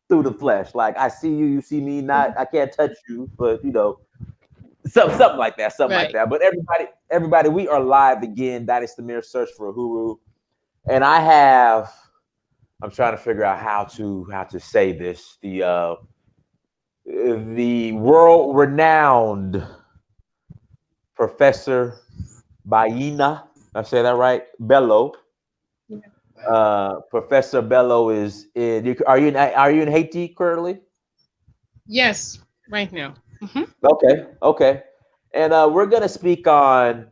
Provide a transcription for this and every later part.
through the flesh. Like I see you, you see me. Not I can't touch you, but you know, something like that, something like Right. that. But everybody, we are live again. Dynast Amir search for a Huru, and I have. I'm trying to figure out how to say this. The world renowned Professor Bayyinah. I say that right? Bello. Professor Bello is in. Are you in Haiti currently? Yes, right now. Okay, okay. And we're gonna speak on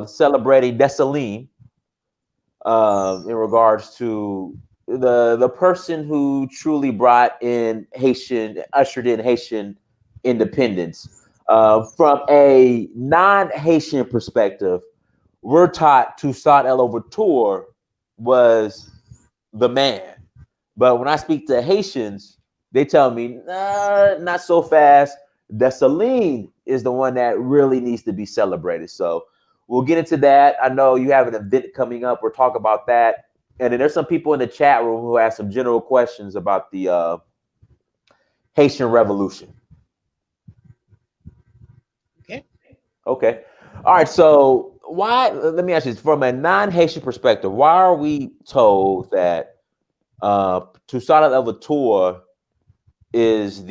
celebrating Dessalines in regards to the person who truly brought in ushered in Haitian independence. From a non-Haitian perspective, we're taught Toussaint Louverture was the man. But when I speak to Haitians, they tell me, nah, not so fast. Dessalines is the one that really needs to be celebrated. So we'll get into that. I know you have an event coming up. We'll talk about that. And then there's some people in the chat room who have some general questions about the Haitian Revolution. Okay. Okay. All right. So why? Let me ask you this: from a non-Haitian perspective, why are we told that Toussaint Louverture is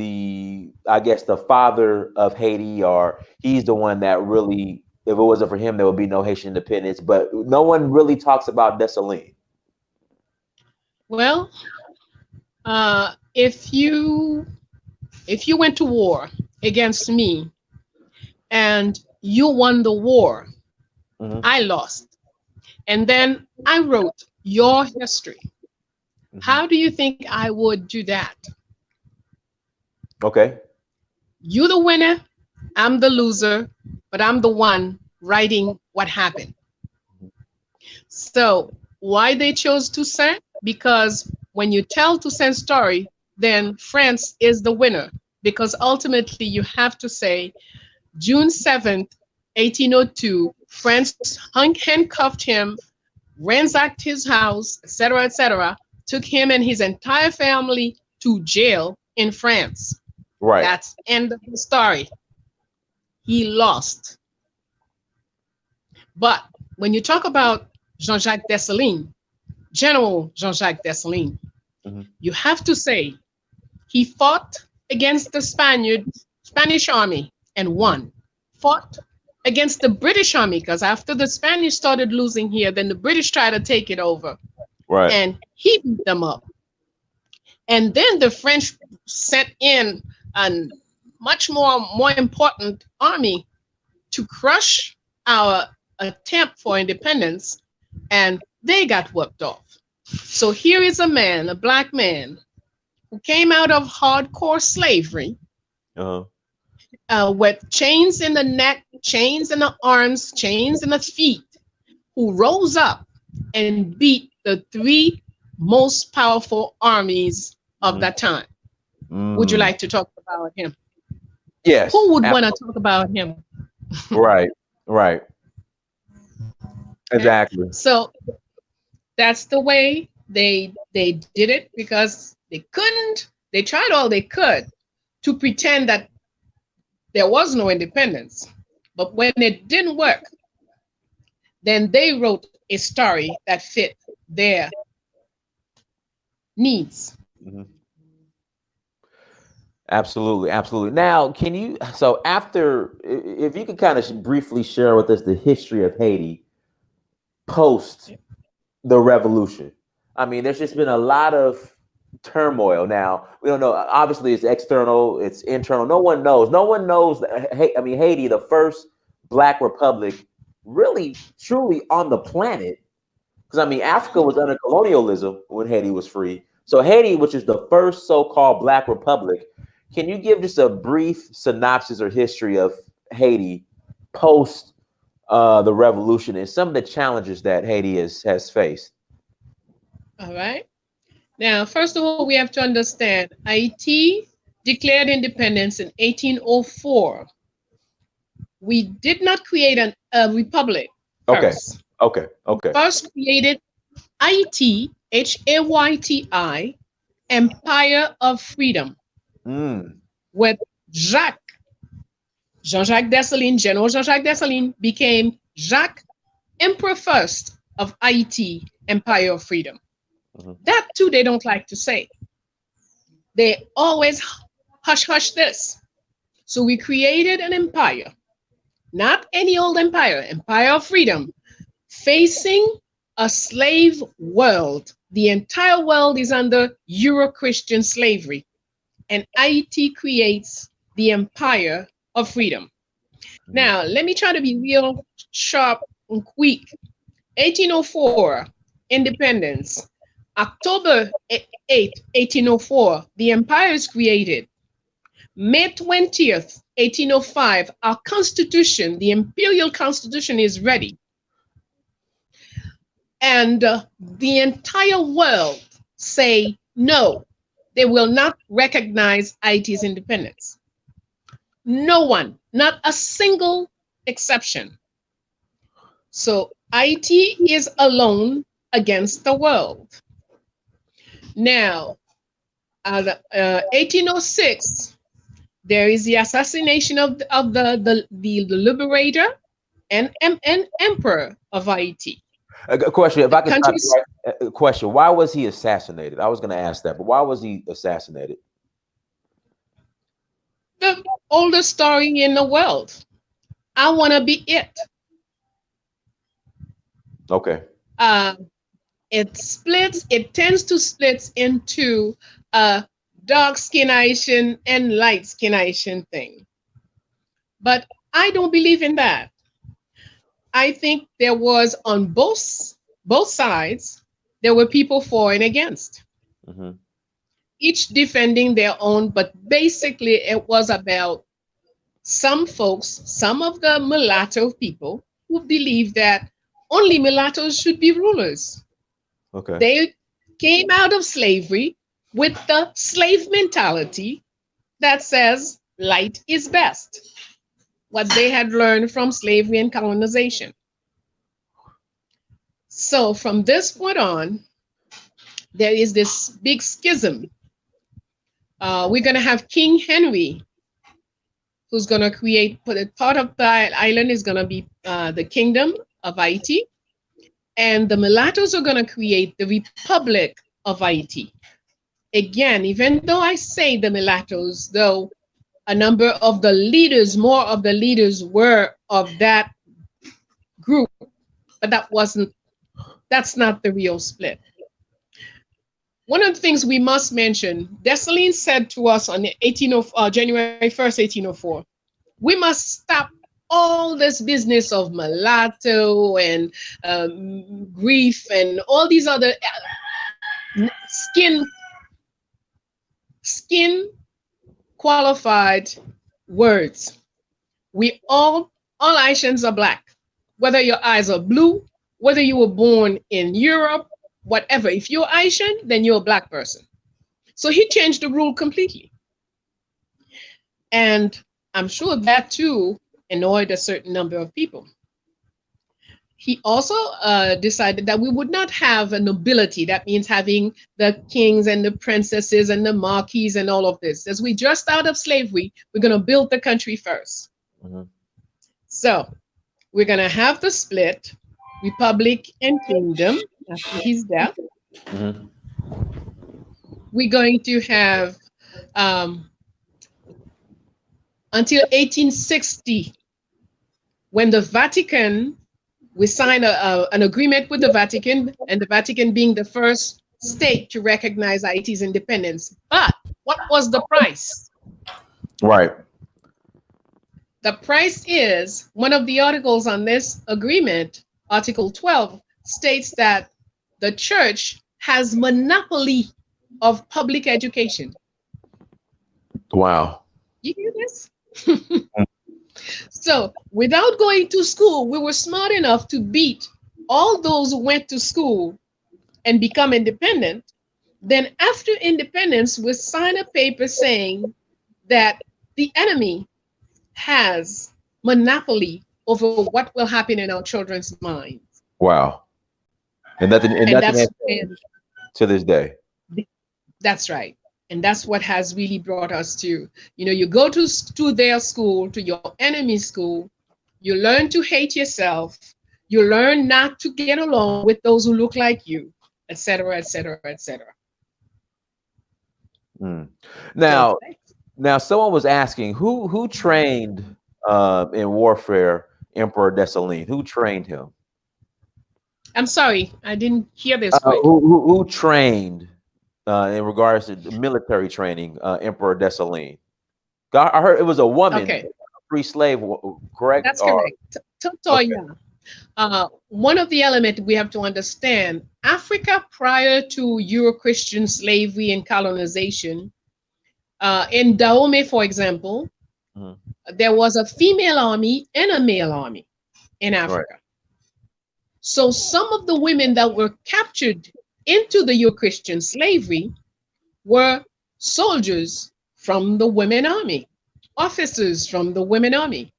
I guess, the father of Haiti, or he's the one that really, if it wasn't for him, there would be no Haitian independence. But no one really talks about Dessalines. Well, if you went to war against me and you won the war, Hmm. I lost, and then I wrote your history. Hmm. How do you think I would do that? Okay. You the winner, I'm the loser, but I'm the one writing what happened. So why they chose Toussaint? Because when you tell Toussaint's story, then France is the winner. Because ultimately you have to say June 7th, 1802, France handcuffed him, ransacked his house, etc., etc., took him and his entire family to jail in France. Right. That's end of the story. He lost. But when you talk about Jean-Jacques Dessalines, General Jean-Jacques Dessalines, Hmm. you have to say he fought against the Spanish army and won. Fought against the British army because after the Spanish started losing here, then the British tried to take it over Right. and he beat them up. And then the French sent in a much more important army to crush our attempt for independence, and they got whooped off. So here is a man, a black man, who came out of hardcore slavery Uh-huh. with chains in the neck, chains in the arms, chains in the feet, who rose up and beat the three most powerful armies of Hmm. that time. Would you Mm. like to talk about him? Yes. Who would want to talk about him? Right. Right. Okay. Exactly. So that's the way they did it because they couldn't. They tried all they could to pretend that there was no independence. But when it didn't work, then they wrote a story that fit their needs. Mhm. Absolutely, absolutely. Now, so after, if you could kind of briefly share with us the history of Haiti post the revolution. I mean, there's just been a lot of turmoil. Now, we don't know. Obviously, it's external, it's internal. No one knows. No one knows that, I mean, Haiti, the first Black republic, really, truly on the planet. Because, I mean, Africa was under colonialism when Haiti was free. So, Haiti, which is the first so called Black republic, can you give just a brief synopsis or history of Haiti post the revolution and some of the challenges that Haiti has faced? All right. Now, first of all, we have to understand Haiti declared independence in 1804. We did not create a republic Okay. first. Okay. We Okay. first created Haiti, Hayti, Empire of Freedom, with Jean-Jacques Dessalines, General Jean-Jacques Dessalines became Jacques, Emperor First of Haiti, Empire of Freedom. That too, they don't like to say. They always hush this. So we created an empire, not any old empire, Empire of Freedom, facing a slave world. The entire world is under Euro-Christian slavery, and Haiti creates the Empire of Freedom. Now, let me try to be real sharp and quick. 1804, independence. October 8, 1804, the empire is created. May 20th, 1805, our constitution, the imperial constitution, is ready. And the entire world say no, they will not recognize Haiti's independence. No one, not a single exception. So Haiti is alone against the world. Now, 1806, there is the assassination of the liberator and emperor of Haiti. A question, if I can stop you right, question, why was he assassinated? I was going to ask that, but why was he assassinated? The oldest story in the world. I want to be it. Okay. It tends to split into a dark skin Haitian and light skin Haitian thing. But I don't believe in that. I think there was on both sides, there were people for and against. Each defending their own, but basically it was about some folks, some of the mulatto people who believed that only mulattoes should be rulers. Okay. They came out of slavery with the slave mentality that says light is best, what they had learned from slavery and colonization. So from this point on, there is this big schism. We're going to have King Henry, who's going to create, part of the island is going to be the Kingdom of Haiti, and the mulattoes are going to create the Republic of Haiti. Again, even though I say the mulattoes, though a number of the leaders, more of the leaders were of that group, but that's not the real split. One of the things we must mention, Dessalines said to us on January 1st, 1804, we must stop all this business of mulatto and grief and all these other skin qualified words. All Haitians are black, whether your eyes are blue, whether you were born in Europe, whatever. If you're Haitian, then you're a black person. So he changed the rule completely. And I'm sure that too annoyed a certain number of people. He also decided that we would not have a nobility. That means having the kings and the princesses and the marquises and all of this. As we just out of slavery, we're going to build the country first. So we're going to have the split, republic and kingdom after his death. We're going to have until 1860, when the Vatican, we signed an agreement with the Vatican, and the Vatican being the first state to recognize Haiti's independence. But what was the price? Right. The price is, one of the articles on this agreement, Article 12, states that the church has monopoly of public education. Wow. You hear this? So without going to school, we were smart enough to beat all those who went to school and become independent. Then after independence, we sign a paper saying that the enemy has monopoly over what will happen in our children's minds. Wow. And nothing has changed to this day. That's right. And that's what has really brought us to, you go to their school, to your enemy's school, you learn to hate yourself, you learn not to get along with those who look like you, etc., etc., etc. Mm. So Now, someone was asking who trained in warfare Emperor Dessalines. Who trained him? I'm sorry, I didn't hear this quick. Who trained in regards to the military training Emperor Dessalines? I heard it was a woman, Okay, free slave, correct? that's Or correct. okay, Toya. One of the elements we have to understand, Africa prior to Euro-Christian slavery and colonization, in Dahomey, for example, mhm, there was a female army and a male army in right, Africa. So some of the women that were captured into the Euro-Christian slavery were soldiers from the women army, officers from the women army.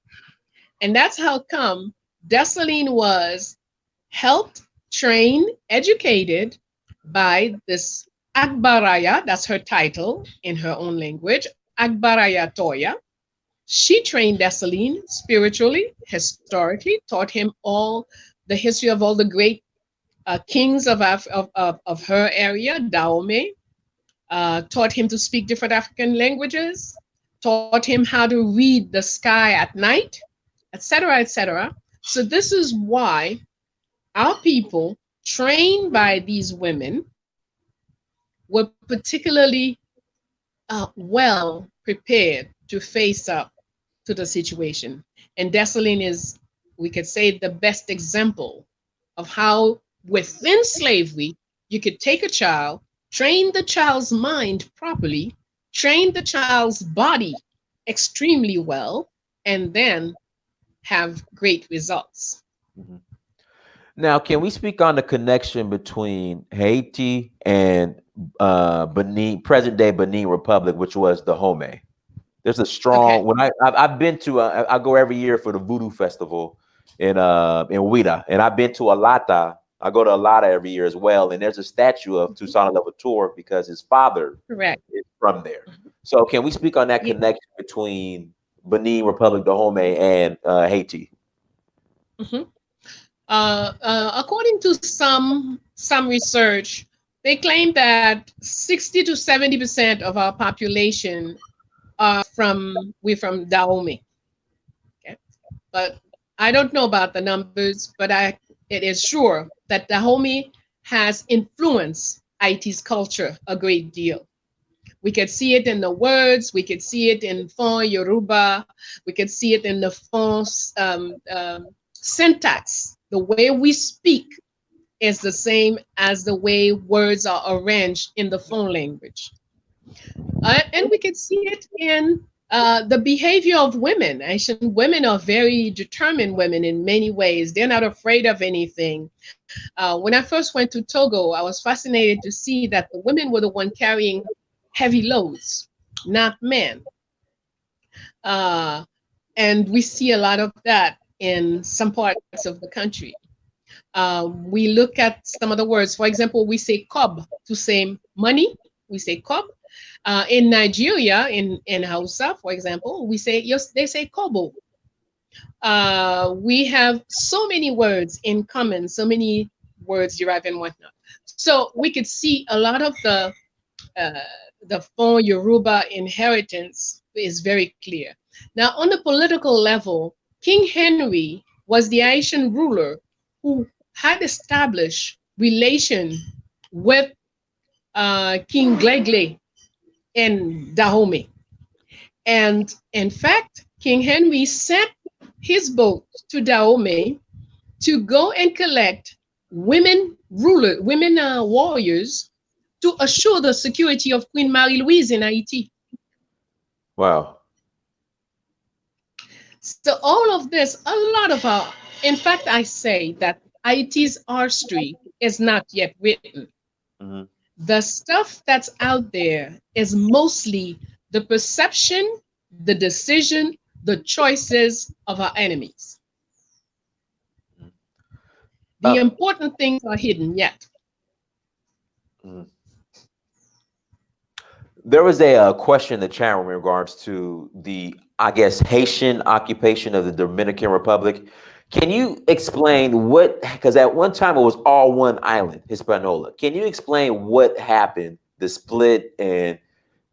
And that's how come Dessalines was helped, trained, educated by this Agbaraya, that's her title in her own language, Agbaraya Toya. She trained Dessalines spiritually, historically, taught him all the history of all the great kings of her area, Dahomey, taught him to speak different African languages, taught him how to read the sky at night, etc., etc. So this is why our people, trained by these women, were particularly well prepared to face up to the situation. And Dessalines is, we could say, the best example of how within slavery you could take a child, train the child's mind properly, train the child's body extremely well, and then have great results. mhm. Now, can we speak on the connection between Haiti and Benin, present day Benin Republic, which was the Home? There's a strong Okay. when I've been to I go every year for the Voodoo Festival in Ouida, and I've been to Alata. I go to Alata every year as well, and there's a statue of Toussaint Louverture because his father Correct. is from there. So, can we speak on that Yeah. connection between Benin Republic, Dahomey, and Haiti? Mhm. According to some research, they claim that 60 to 70% of our population are we're from Dahomey. Okay? But I don't know about the numbers, but it is sure that Dahomey has influenced Haiti's culture a great deal. We could see it in the words, we could see it in Fon Yoruba, we could see it in the Fon syntax. The way we speak is the same as the way words are arranged in the phone language. And we can see it in the behavior of women. Haitian women are very determined women in many ways. They're not afraid of anything. When I first went to Togo, I was fascinated to see that the women were the one carrying heavy loads, not men. Uh, and we see a lot of that in some parts of the country. We look at some of the words. For example, we say cob to say money. We say cob. In Nigeria, in Hausa, for example, we say yes. They say kobo. We have so many words in common, so many words derived and whatnot. So we could see a lot of uh, the Fon Yoruba inheritance is very clear. Now, on the political level, King Henry was the Haitian ruler who had established relation with King Glegle in Dahomey. And in fact, King Henry sent his boat to Dahomey to go and collect women warriors to assure the security of Queen Marie Louise in Haiti. Wow. So all of this, a lot of in fact, I say that Haiti's history is not yet written. Hmm. The stuff that's out there is mostly the perception, the decision, the choices of our enemies. The Uh, important things are hidden yet. mhm. There was a question in the chat room in regards to the, I guess, Haitian occupation of the Dominican Republic. Can you explain what, because at one time it was all one island, Hispaniola. Can you explain what happened, the split and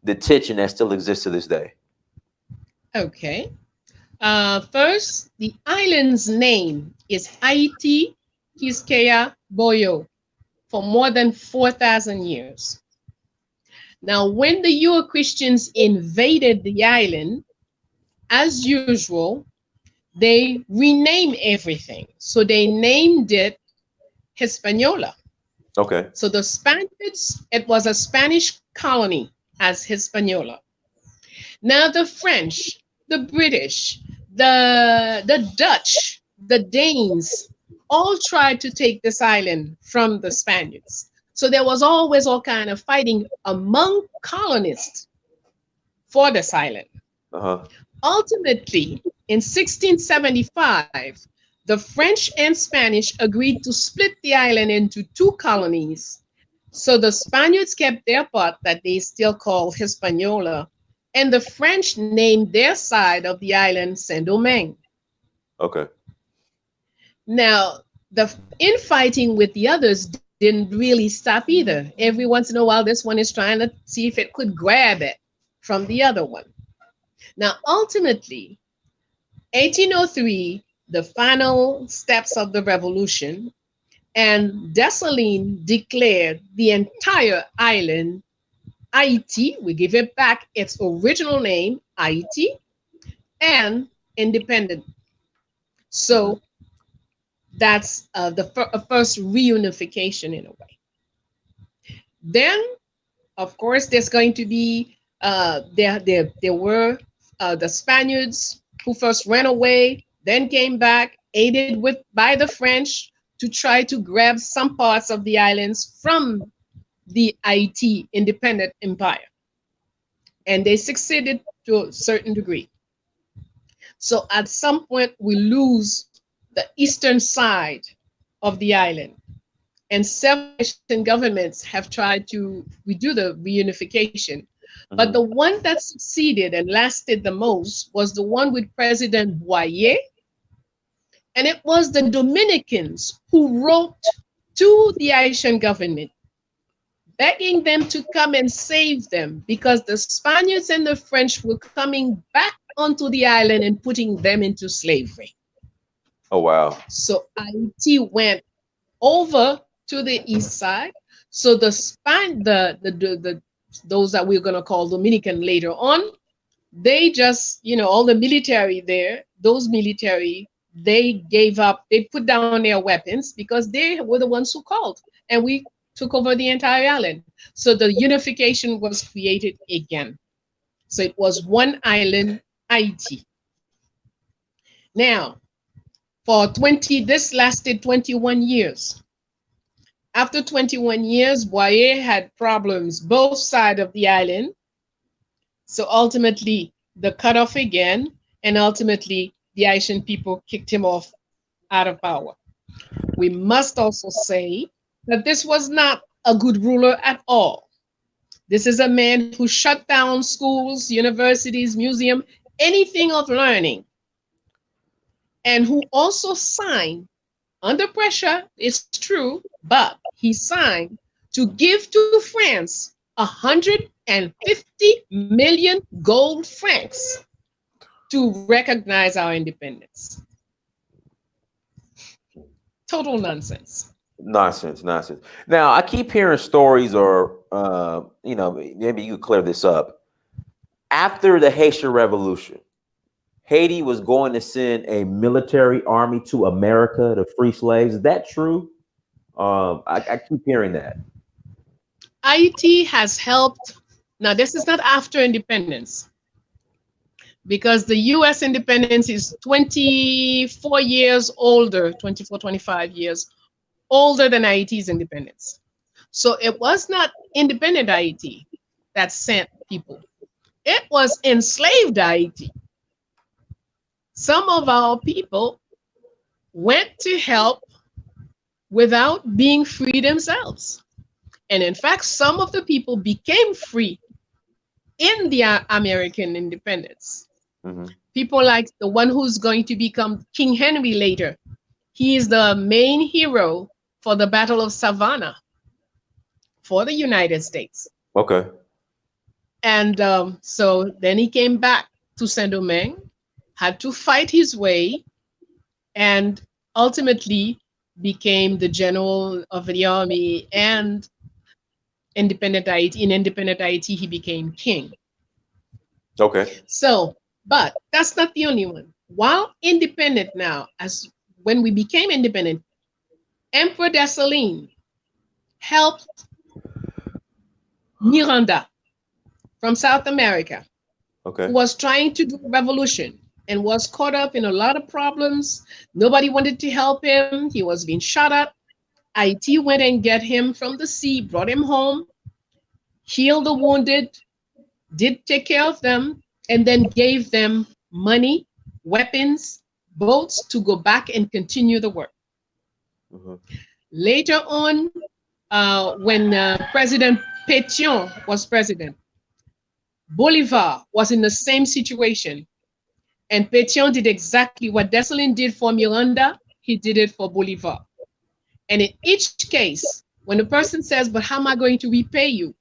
the tension that still exists to this day? Okay. First, the island's name is Haiti Quisqueya Boyo for more than 4,000 years. Now, when the Euro Christians invaded the island, as usual, they renamed everything. So they named it Hispaniola. Okay. So the Spaniards, it was a Spanish colony as Hispaniola. Now the French, the British, the Dutch, the Danes all tried to take this island from the Spaniards. So there was always all kind of fighting among colonists for this island. Uh-huh. Ultimately, in 1675, the French and Spanish agreed to split the island into two colonies. So the Spaniards kept their part that they still called Hispaniola, and the French named their side of the island Saint-Domingue. Okay. Now, the infighting with the others didn't really stop either. Every once in a while, this one is trying to see if it could grab it from the other one. Now, ultimately, 1803, the final steps of the revolution, and Dessalines declared the entire island Haiti, we give it back its original name, Haiti, and independent. So that's the first reunification in a way. Then, of course, there's going to be, there were the Spaniards who first ran away, then came back, aided by the French to try to grab some parts of the islands from the Haiti independent empire. And they succeeded to a certain degree. So at some point, we lose the eastern side of the island. And several Haitian governments have tried to redo the reunification. But the one that succeeded and lasted the most was the one with President Boyer. And it was the Dominicans who wrote to the Haitian government, begging them to come and save them because the Spaniards and the French were coming back onto the island and putting them into slavery. Oh, wow. So Haiti went over to the east side. So the those that we're going to call Dominican later on, they just, all the military there, those military, they gave up, they put down their weapons because they were the ones who called, and we took over the entire island. So the unification was created again. So it was one island, Haiti. Now, this lasted 21 years. After 21 years, Boyer had problems both sides of the island. So ultimately, the cutoff again, and ultimately, the Haitian people kicked him off out of power. We must also say that this was not a good ruler at all. This is a man who shut down schools, universities, museums, anything of learning, and who also signed, under pressure, it's true, but he signed to give to France 150 million gold francs to recognize our independence. Total nonsense. Nonsense. Now, I keep hearing stories, or maybe you could clear this up. After the Haitian Revolution, Haiti was going to send a military army to America to free slaves. Is that true? I keep hearing that. Haiti has helped. Now, this is not after independence, because the U.S. independence is 24 years older, 24, 25 years older than Haiti's independence. So it was not independent Haiti that sent people. It was enslaved Haiti. Some of our people went to help without being free themselves. And in fact, some of the people became free in the American independence. Mm-hmm. People like the one who's going to become King Henry later. He is the main hero for the Battle of Savannah for the United States. Okay. And so then he came back to Saint Domingue, had to fight his way, and ultimately became the general of the army and independent Haiti. In independent Haiti, he became king. Okay. So, but that's not the only one. While independent now, as when we became independent, Emperor Dessalines helped Miranda from South America, Okay. who was trying to do a revolution and was caught up in a lot of problems. Nobody wanted to help him. He was being shot at. Haiti went and get him from the sea, brought him home, healed the wounded, did take care of them, and then gave them money, weapons, boats to go back and continue the work. Mm-hmm. Later on, when President Pétion was president, Bolivar was in the same situation. And Pétion did exactly what Dessalines did for Miranda, he did it for Bolivar. And in each case, when a person says, but how am I going to repay you?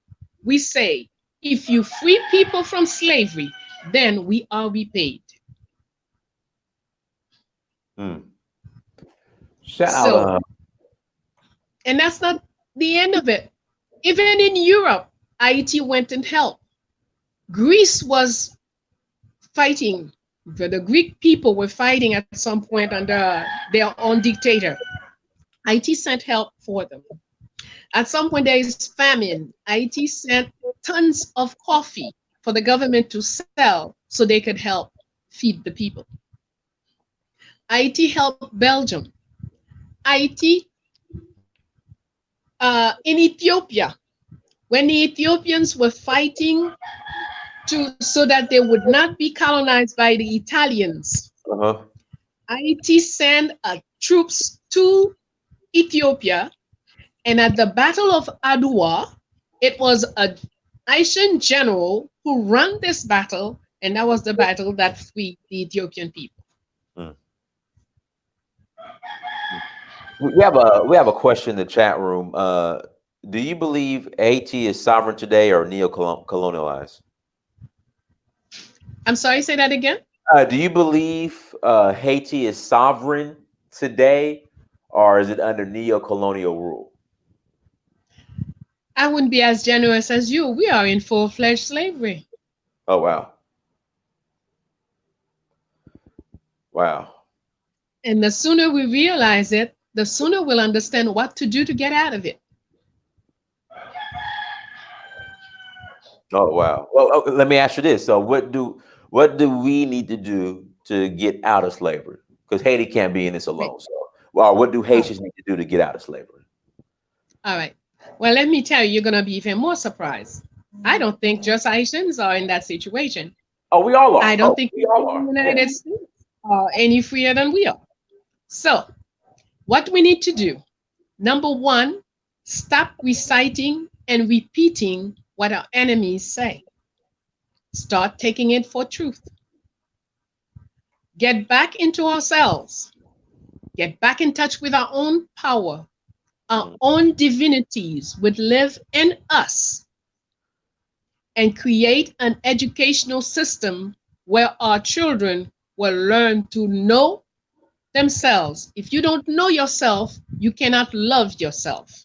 We say, if you free people from slavery, then we are repaid. Mm. Shout out. So, and that's not the end of it. Even in Europe, Haiti went and helped. Greece was fighting. The Greek people were fighting at some point under their own dictator. Haiti sent help for them. At some point, there is famine. Haiti sent tons of coffee for the government to sell so they could help feed the people. Haiti helped Belgium. Haiti, in Ethiopia, when the Ethiopians were fighting so that they would not be colonized by the Italians, Haiti sent troops to Ethiopia. And at the Battle of Adewale, it was a Haitian general who ran this battle, and that was the battle that freed the Ethiopian people. Mm. We have a question in the chat room. Do you believe Haiti is sovereign today or neo-colonialized? I'm sorry, say that again. Do you believe Haiti is sovereign today, or is it under neo-colonial rule? I wouldn't be as generous as you. We are in full-fledged slavery. Oh, wow. Wow. And the sooner we realize it, the sooner we'll understand what to do to get out of it. Oh, wow. Well, let me ask you this. So what do we need to do to get out of slavery? Because Haiti can't be in this alone. So, well, what do Haitians need to do to get out of slavery? All right. Well, let me tell you, you're going to be even more surprised. I don't think just Haitians are in that situation. Oh, we all are. I don't think we all are. The United States are any freer than we are. So, what we need to do, number one, stop reciting and repeating what our enemies say. Start taking it for truth. Get back into ourselves. Get back in touch with our own power. Our own divinities would live in us, and create an educational system where our children will learn to know themselves. If you don't know yourself, you cannot love yourself.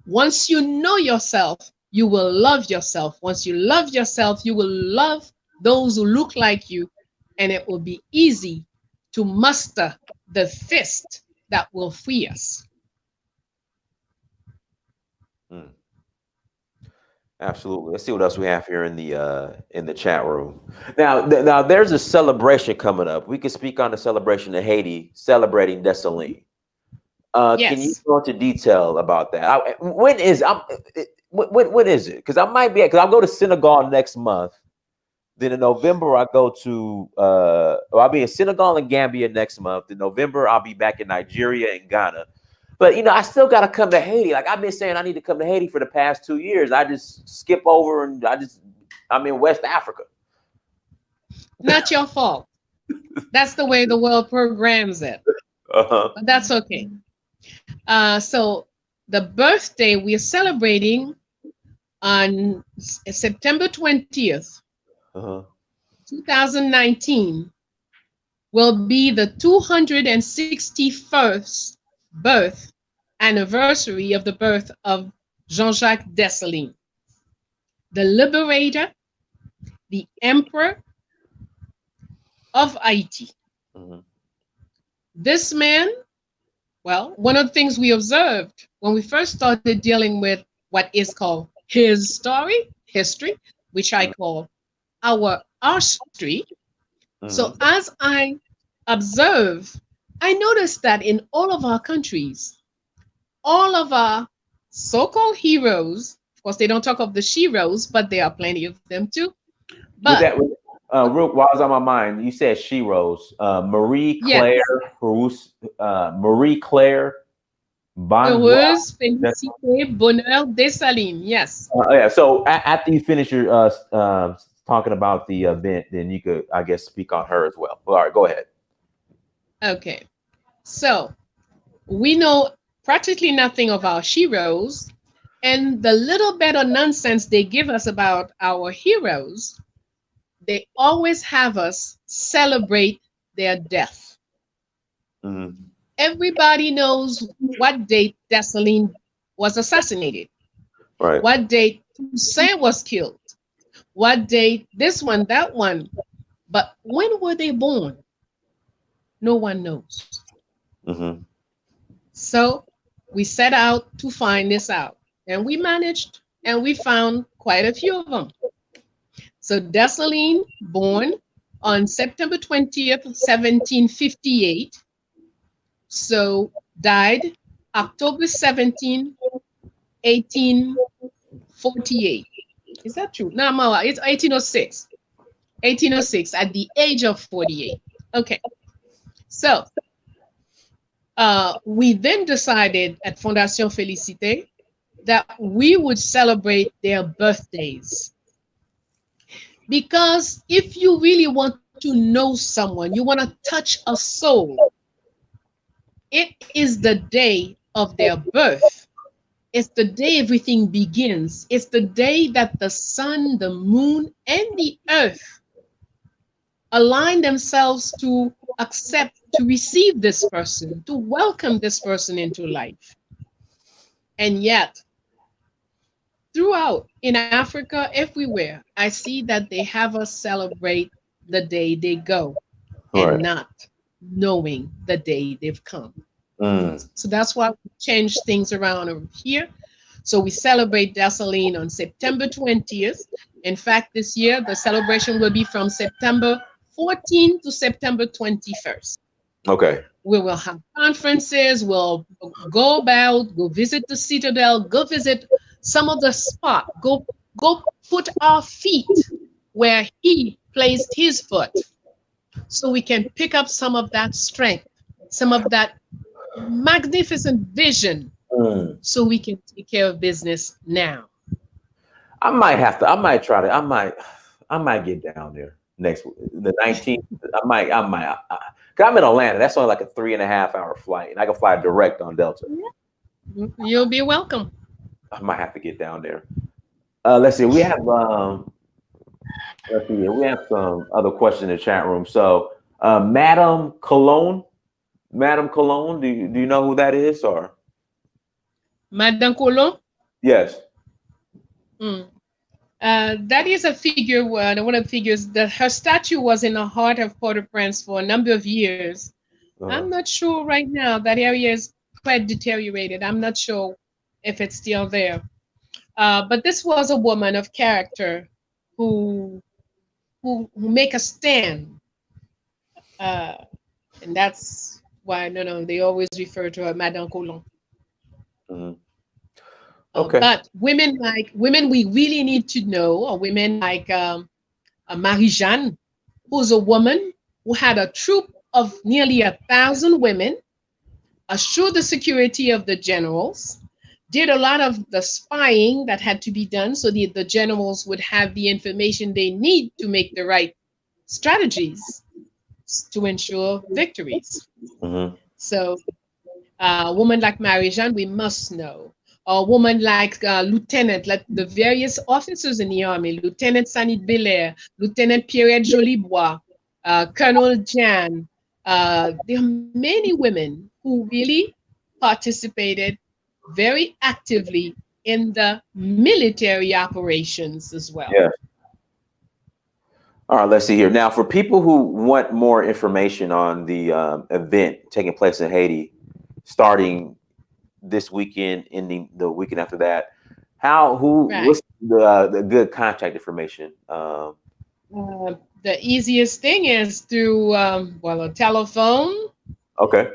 Once you know yourself, you will love yourself. Once you love yourself, you will love those who look like you, and it will be easy to muster the fist that will free us. Absolutely. Let's see what else we have here in the chat room. Now there's a celebration coming up. We can speak on the celebration of Haiti celebrating Dessalines. Yes. Can you go into detail about that? When is it? Because I might be because I'll go to Senegal next month. Then in November I go to I'll be in Senegal and Gambia next month. In November I'll be back in Nigeria and Ghana. But, I still got to come to Haiti. Like I've been saying, I need to come to Haiti for the past 2 years. I just skip over and I just I'm in West Africa. Not your fault. That's the way the world programs it. But that's okay. So the birthday we are celebrating on September 20th, 2019, will be the 261st birth anniversary of the birth of Jean-Jacques Dessalines, the liberator, the emperor of Haiti. This man, well, one of the things we observed when we first started dealing with what is called his story, history, which I call our history. So as I observe, I noticed that in all of our countries, all of our so-called heroes, of course, they don't talk of the sheroes, but there are plenty of them too. But real, while I was on my mind, you said sheroes. Marie Claire, yes. Marie Claire, Heureuse, Félicité, Bonheur, Dessalines. Yes. Yeah. So after you finish your talking about the event, then you could, I guess, speak on her as well. All right, go ahead. Okay. So we know practically nothing of our sheroes, and the little bit of nonsense they give us about our heroes, they always have us celebrate their death. Everybody knows what date Dessalines was assassinated, right? What date Toussaint was killed, what date this one, that one. But when were they born? No one knows. So we set out to find this out, and we managed, and we found quite a few of them. So Dessalines, born on September 20th, 1758. So died October 17, 1848. Is that true? No, it's 1806. 1806 at the age of 48. Okay. So we then decided at Fondation Félicité that we would celebrate their birthdays. Because if you really want to know someone, you want to touch a soul, it is the day of their birth. It's the day everything begins. It's the day that the sun, the moon, and the earth align themselves to accept, to receive this person, to welcome this person into life. And yet, throughout, in Africa, everywhere, I see that they have us celebrate the day they go, and not knowing the day they've come. So that's why we changed things around over here. So we celebrate Dessalines on September 20th. In fact, this year, the celebration will be from September 14th to September 21st. Okay. We will have conferences, we'll go about, go visit the Citadel, go visit some of the spot, go put our feet where he placed his foot, so we can pick up some of that strength, some of that magnificent vision, so we can take care of business now. I might get down there the 19th. I might, cause I'm in Atlanta. That's only like a 3.5 hour flight, and I can fly direct on Delta. You'll be welcome. I might have to get down there. Let's see. We have some other questions in the chat room. So, Madame Cologne, do you know who that is, or? Madame Cologne? Yes. That is a figure, one of the figures that her statue was in the heart of Port-au-Prince for a number of years. I'm not sure right now. That area is quite deteriorated. I'm not sure if it's still there. But this was a woman of character who make a stand. And that's why, they always refer to her Madame Cologne. Okay. But women we really need to know, or women like Marie-Jeanne, who's a woman who had a troop of nearly 1,000 women, assured the security of the generals, did a lot of the spying that had to be done so the generals would have the information they need to make the right strategies to ensure victories. Mm-hmm. So a woman like Marie-Jeanne, we must know. A woman like Lieutenant, like the various officers in the army, Lieutenant Sanit Belair, Lieutenant Pierre Jolibois, Colonel Jan. There are many women who really participated very actively in the military operations as well. Yeah. All right, let's see here. Now, for people who want more information on the event taking place in Haiti, starting this weekend, ending the weekend after that, what's the good contact information? The easiest thing is through a telephone. Okay.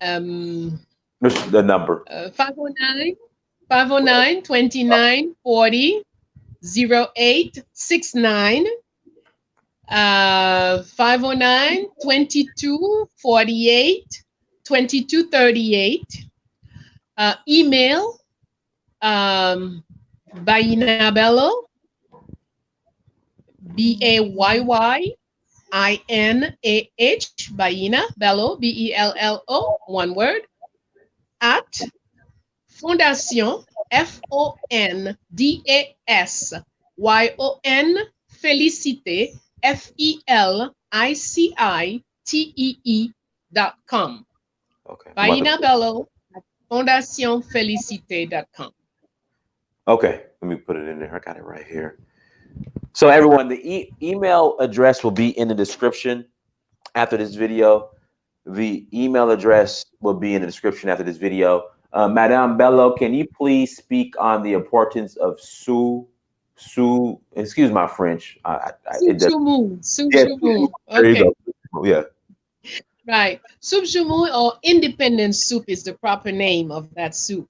The number. 509 29 40 0869. 509 22 48 22 38. Email Bayyinah Bello, Bayyinah, Bayyinah Bello, Bello, one word, at Fondation, Fondasyon, Felicite, FELICITEE.com. Okay. Bayyinah Bello at FondationFelicite.com. Okay, let me put it in there. I got it right here. So everyone, the email address will be in the description after this video. The email address will be in the description after this video. Madame Bello, can you please speak on the importance of excuse my French. Soup. Okay. Yeah. Right. Soup Jumu, or independence soup, is the proper name of that soup.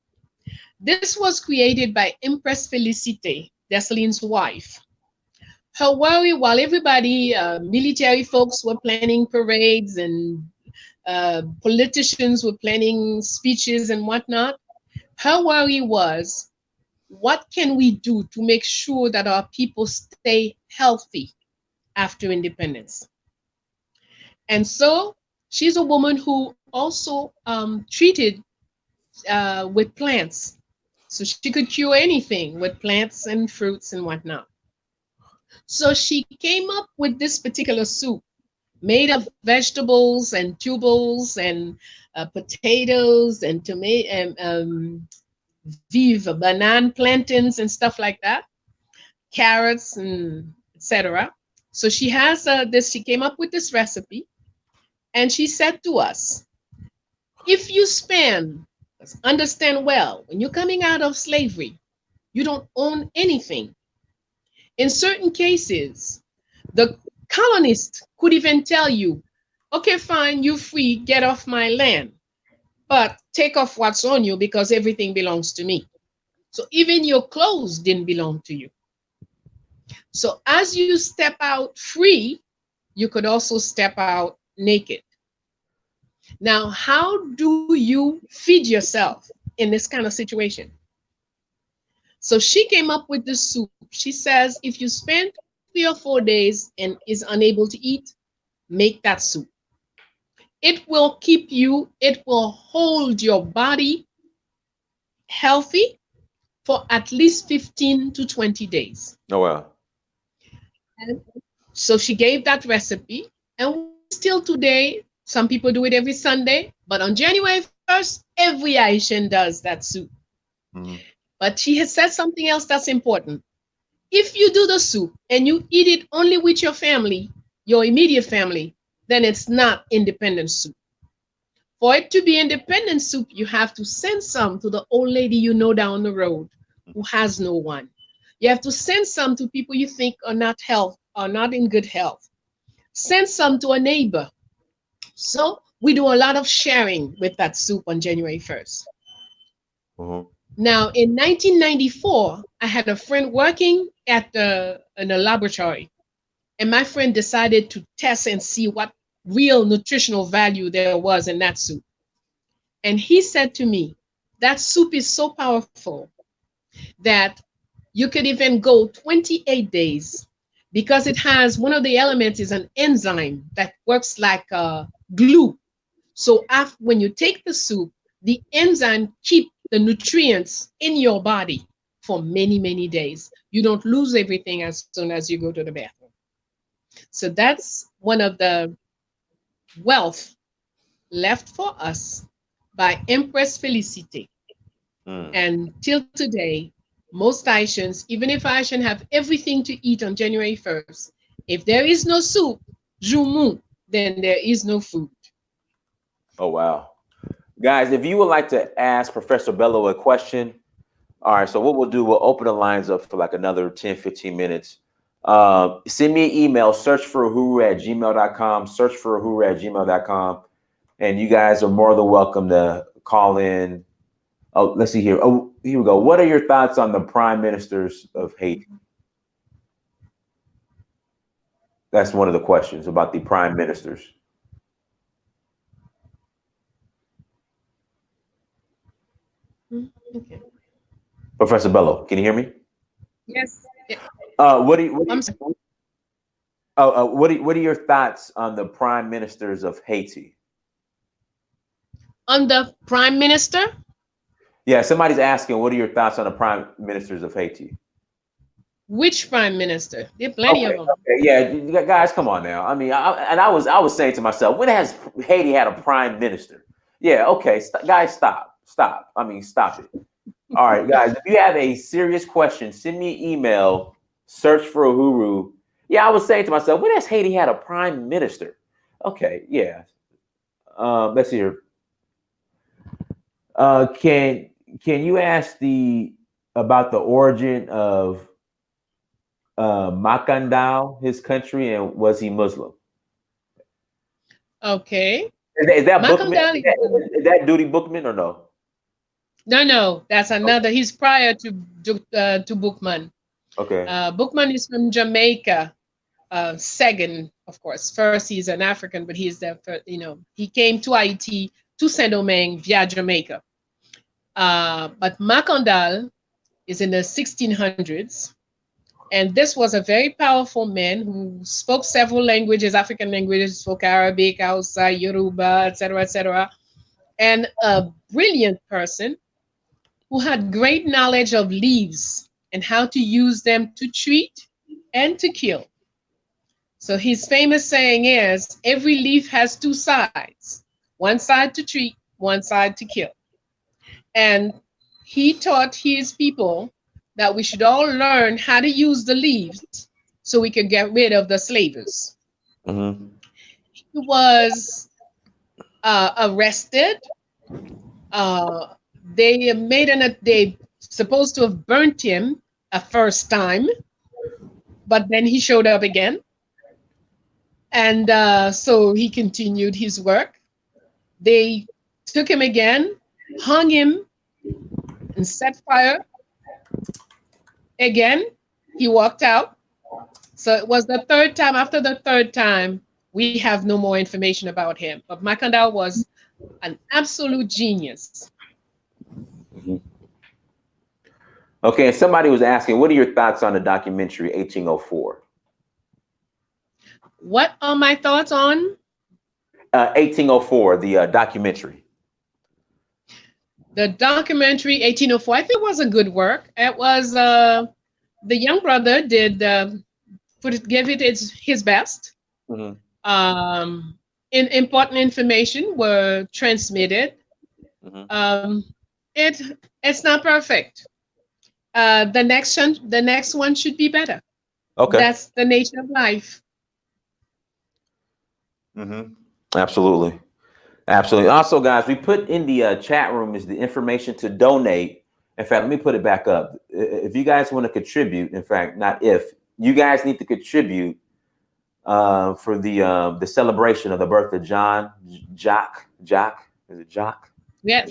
This was created by Empress Felicite, Dessalines' wife. Her worry, while everybody, military folks were planning parades and politicians were planning speeches and whatnot, her worry was, what can we do to make sure that our people stay healthy after independence? And so she's a woman who also treated with plants. So she could cure anything with plants and fruits and whatnot. So she came up with this particular soup made of vegetables and tubers and potatoes and tomato and vive banana plantains and stuff like that, carrots and etc. So she has this. She came up with this recipe, and she said to us, if you spend, understand well, when you're coming out of slavery, you don't own anything. In certain cases, the colonist could even tell you, okay, fine, you're free, get off my land, but take off what's on you because everything belongs to me. So even your clothes didn't belong to you. So as you step out free, you could also step out naked. Now, how do you feed yourself in this kind of situation? So she came up with this soup. She says, if you spend 3 or 4 days and is unable to eat, make that soup. It will keep you, it will hold your body healthy for at least 15 to 20 days. Oh, wow. And so she gave that recipe, and still today, some people do it every Sunday, but on January 1st, every Haitian does that soup. Mm-hmm. But she has said something else that's important. If you do the soup and you eat it only with your family, your immediate family, then it's not independent soup. For it to be independent soup, you have to send some to the old lady you know down the road who has no one. You have to send some to people you think are not in good health. Send some to a neighbor. So we do a lot of sharing with that soup on January 1st. Mm-hmm. Now, in 1994, I had a friend working in a laboratory, and my friend decided to test and see what real nutritional value there was in that soup. And he said to me, that soup is so powerful that you could even go 28 days because it has one of the elements is an enzyme that works like glue. So after, when you take the soup, the enzyme keep the nutrients in your body for many, many days. You don't lose everything as soon as you go to the bathroom. So that's one of the wealth left for us by Empress Felicite. Mm. And till today, most Haitians, even if Haitians have everything to eat on January 1st, if there is no soup, jumu, then there is no food. Oh, wow. Guys, if you would like to ask Professor Bello a question, all right, so what we'll do, we'll open the lines up for like another 10, 15 minutes. Send me an email, search for uhuru@gmail.com, search for uhuru@gmail.com, and you guys are more than welcome to call in. Oh, let's see here. Oh, here we go. What are your thoughts on the prime ministers of Haiti? That's one of the questions about the prime ministers. Okay. Professor Bello, can you hear me? Yes. Yeah. What do you, what do I'm you, sorry. what are your thoughts on the prime ministers of Haiti? On the prime minister, Yeah, somebody's asking, what are your thoughts on the prime ministers of Haiti? which prime minister? There are plenty of Okay, them. okay, yeah, guys, come on now. I mean, I was saying to myself, when has Haiti had a prime minister? Yeah, okay, guys, stop. I mean, stop it. All right, guys, if you have a serious question, send me an email. Search for Uhuru. Yeah, I was saying to myself, when has Haiti had a prime minister? Okay, yeah. Let's see here. Can you ask about the origin of Makandao, his country, and was he Muslim? Okay. Is that Bookman? Makandal Is that Duty Bookman or no? no, that's another. He's prior to Bookman. Okay. Bookman is from Jamaica. Second, of course. First, he's an African, but he's the first, he came to Haiti to Saint Domingue via Jamaica. But Makandal is in the 1600s. And this was a very powerful man who spoke several languages, African languages, spoke Arabic, Hausa, Yoruba, etc., and a brilliant person who had great knowledge of leaves and how to use them to treat and to kill. So his famous saying is, every leaf has two sides, one side to treat, one side to kill. And he taught his people that we should all learn how to use the leaves so we can get rid of the slavers. Mm-hmm. He was arrested. They supposed to have burnt him a first time, but then he showed up again. And so he continued his work. They took him again, hung him, and set fire. Again, he walked out. So it was the third time. After the third time, we have no more information about him. But Makandal was an absolute genius. Mm-hmm. Okay, and somebody was asking, what are your thoughts on the documentary 1804? What are my thoughts on? 1804, the documentary. The documentary 1804, I think was a good work. It was the young brother did give it his best. Mm-hmm. Important information were transmitted. Mm-hmm. It's not perfect. The next one should be better. Okay. That's the nature of life. Mm-hmm. Absolutely. Absolutely. Also, guys, we put in the chat room is the information to donate. In fact, let me put it back up. If you guys want to contribute, in fact, not if, you guys need to contribute for the celebration of the birth of Jacques. Is it Jacques? Yeah.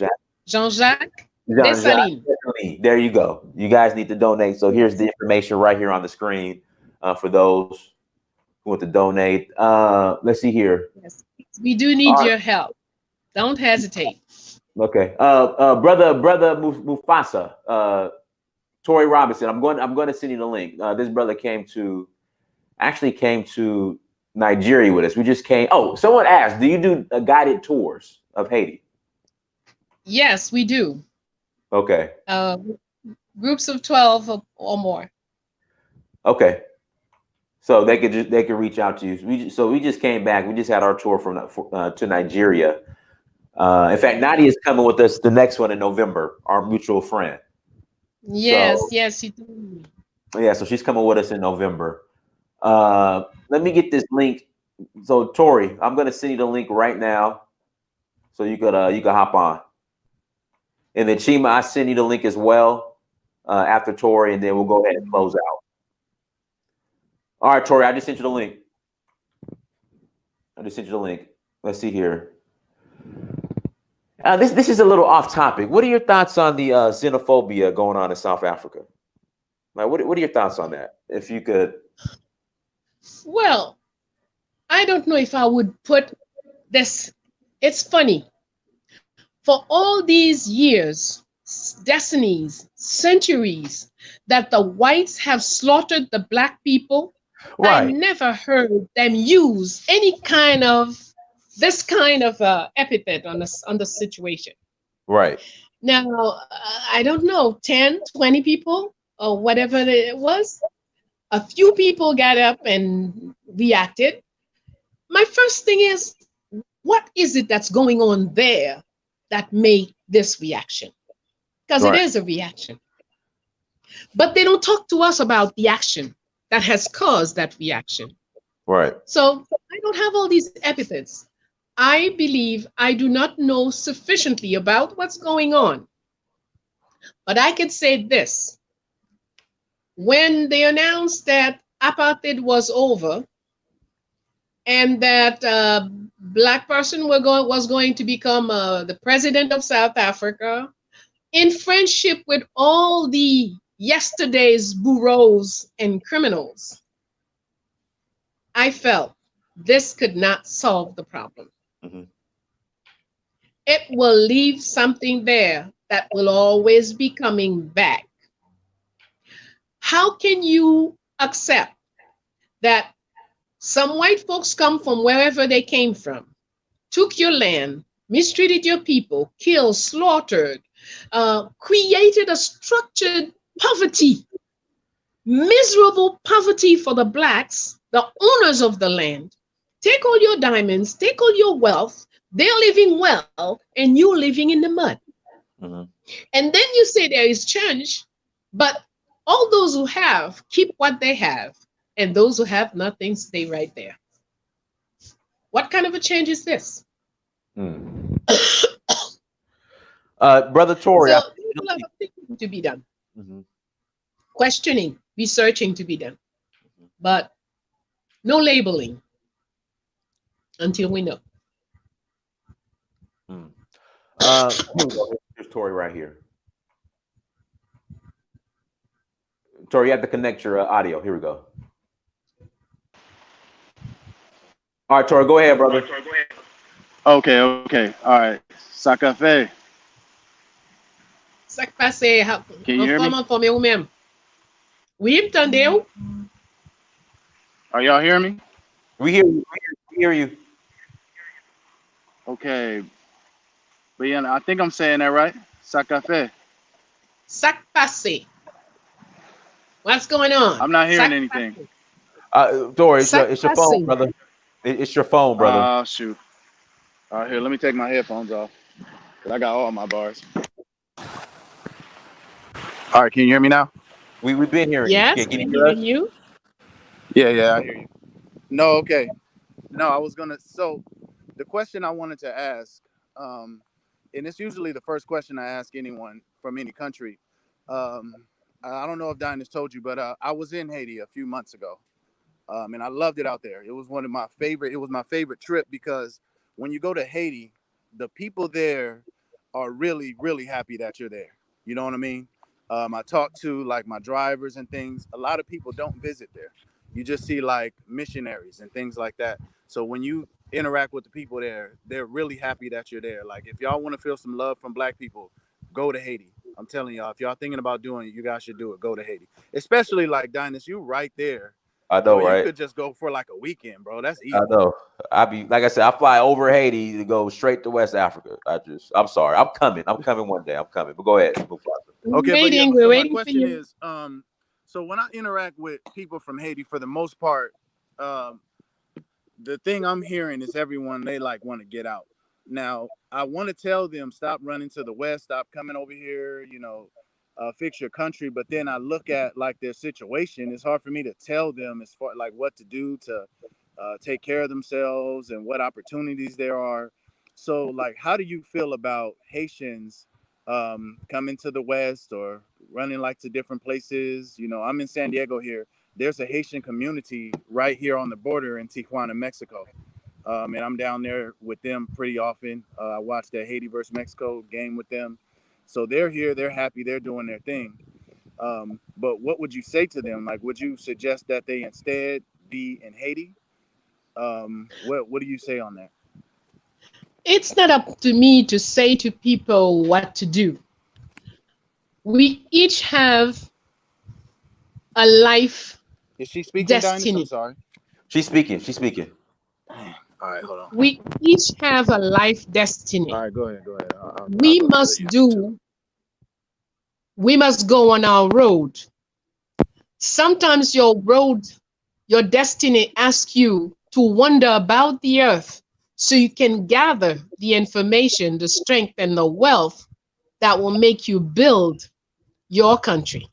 Jean-Jacques Dessalines. Dessalines. There you go. You guys need to donate. So here's the information right here on the screen for those who want to donate. Let's see here. Yes. We do need your help. Don't hesitate. Okay. Brother Mufasa, Tori Robinson. I'm going to send you the link. This brother actually came to Nigeria with us. We just came. Oh, someone asked, do you do guided tours of Haiti? Yes, we do. Okay. Groups of 12 or more. Okay. So they could reach out to you. We just came back. We just had our tour to Nigeria. In fact, Nadia's coming with us the next one in November. Our mutual friend. Yes, So, yes, you do. yeah, so she's coming with us in November. Let me get this link. So Tori, I'm gonna send you the link right now, so you could hop on. And then Chima, I send you the link as well after Tori, and then we'll go ahead and close out. All right, Tori, I just sent you the link. Let's see here. This is a little off topic. What are your thoughts on the xenophobia going on in South Africa? Like, what are your thoughts on that? If you could. Well, I don't know if I would put this. It's funny. For all these years, decades, centuries, that the whites have slaughtered the black people, I Right. never heard them use any kind of this kind of epithet on the situation. Right. Now, I don't know, 10, 20 people or whatever it was. A few people got up and reacted. My first thing is, what is it that's going on there that made this reaction? Because it Right. is a reaction. But they don't talk to us about the action that has caused that reaction. Right. So I don't have all these epithets. I believe I do not know sufficiently about what's going on. But I could say this. When they announced that apartheid was over and that black person was going to become the president of South Africa, in friendship with all the yesterday's bureaus and criminals, I felt this could not solve the problem. Mm-hmm. It will leave something there that will always be coming back. How can you accept that some white folks come from wherever they came from, took your land, mistreated your people, killed, slaughtered, created a structured poverty, miserable poverty for the blacks, the owners of the land. Take all your diamonds, take all your wealth. They're living well, and you're living in the mud. Mm-hmm. And then you say there is change, but all those who have keep what they have, and those who have nothing stay right there. What kind of a change is this? Mm. Brother Tori. So there's a lot of thinking to be done, Mm-hmm. questioning, researching to be done, but no labeling until we know. Mm. Here we go. Here's Tori right here. Tori, you have to connect your audio. Here we go. All right, Tori, go ahead, brother. Okay, okay. All right. Sakafe. Ça qui passe, Can you hear me? informer ou même. Oui, m'tendez-vous? Are y'all hearing me? We hear you. We hear you. Okay. Bayyinah, I think I'm saying that right. Sakafe. Ça qui passe. What's going on? I'm not Ça hearing qui anything. passe. Tori, Ça it's qui your phone, passe. brother. It's your phone, brother. Shoot. All right, here, let me take my headphones off. Cause I got all my bars. All right, can you hear me now? We've been hearing you. Yes, Can you we're hear us? hearing you. Yeah, I hear you. No, okay. No, I was gonna. So, the question I wanted to ask, and it's usually the first question I ask anyone from any country. Um, I don't know if Dynast told you, but I was in Haiti a few months ago, and I loved it out there. It was one of my favorite. It was my favorite trip because when you go to Haiti, the people there are really, really happy that you're there. You know what I mean? I talked to like my drivers and things. A lot of people don't visit there. You just see like missionaries and things like that. So when you interact with the people there. They're really happy that you're there. Like, if y'all want to feel some love from Black people, go to Haiti. I'm telling y'all, if y'all thinking about doing it, you guys should do it. Go to Haiti, especially like Dynast, you right there. I know, Bro, right? you could just go for like a weekend, bro. That's easy. I know. I be like I said, I fly over Haiti to go straight to West Africa. I'm sorry. I'm coming one day. I'm coming. But go ahead. Okay, but yeah, We're so my waiting for question you. is, so when I interact with people from Haiti, for the most part, the thing I'm hearing is everyone, they like want to get out. Now, I want to tell them, stop running to the West, stop coming over here, you know, fix your country. But then I look at like their situation. It's hard for me to tell them as far like what to do to take care of themselves and what opportunities there are. So, like, how do you feel about Haitians coming to the West or running like to different places? You know, I'm in San Diego here. There's a Haitian community right here on the border in Tijuana, Mexico. And I'm down there with them pretty often. I watch the Haiti versus Mexico game with them. So they're here, they're happy, they're doing their thing. But what would you say to them? Like, would you suggest that they instead be in Haiti? What do you say on that? It's not up to me to say to people what to do. We each have a life Is she speaking, Dynast? I'm destiny. sorry. She's speaking. She's speaking. All right, hold on. We each have a life destiny. All right, go ahead. We must go on our road. Sometimes your road, your destiny asks you to wander about the earth so you can gather the information, the strength, and the wealth that will make you build your country.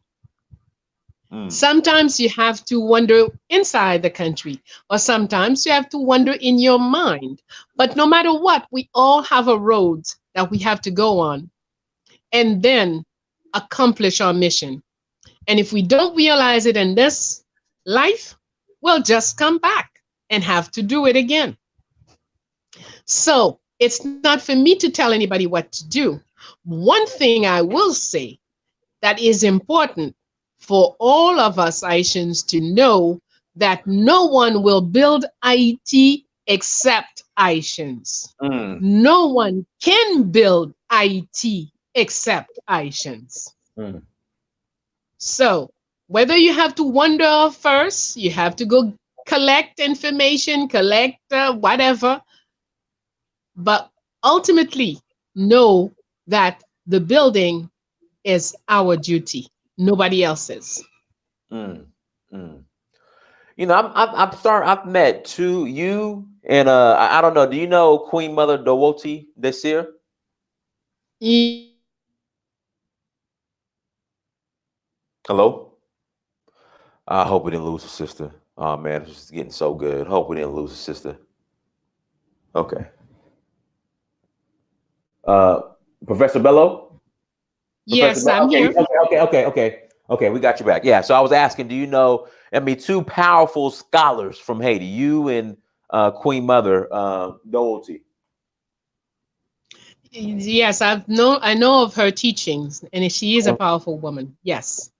Sometimes you have to wander inside the country, or sometimes you have to wander in your mind. But no matter what, we all have a road that we have to go on and then accomplish our mission. And if we don't realize it in this life, we'll just come back and have to do it again. So it's not for me to tell anybody what to do. One thing I will say that is important for all of us Haitians to know, that no one will build Haiti except Haitians. No one can build Haiti except Haitians. So whether you have to wander first, you have to go collect information, collect whatever, but ultimately know that the building is our duty, nobody else's. You know, I've met you and I don't know. Do you know Queen Mother Dowoti this year? Hello. I hope we didn't lose a sister. Oh man, it's just getting so good. Hope we didn't lose a sister. Okay. Professor Bello? Yes, Professor I'm here. Okay, we got you back. Yeah, so I was asking, do you know, I mean, two powerful scholars from Haiti, you and Queen Mother Dowoti? Yes, I know of her teachings, and she is a powerful woman. Yes.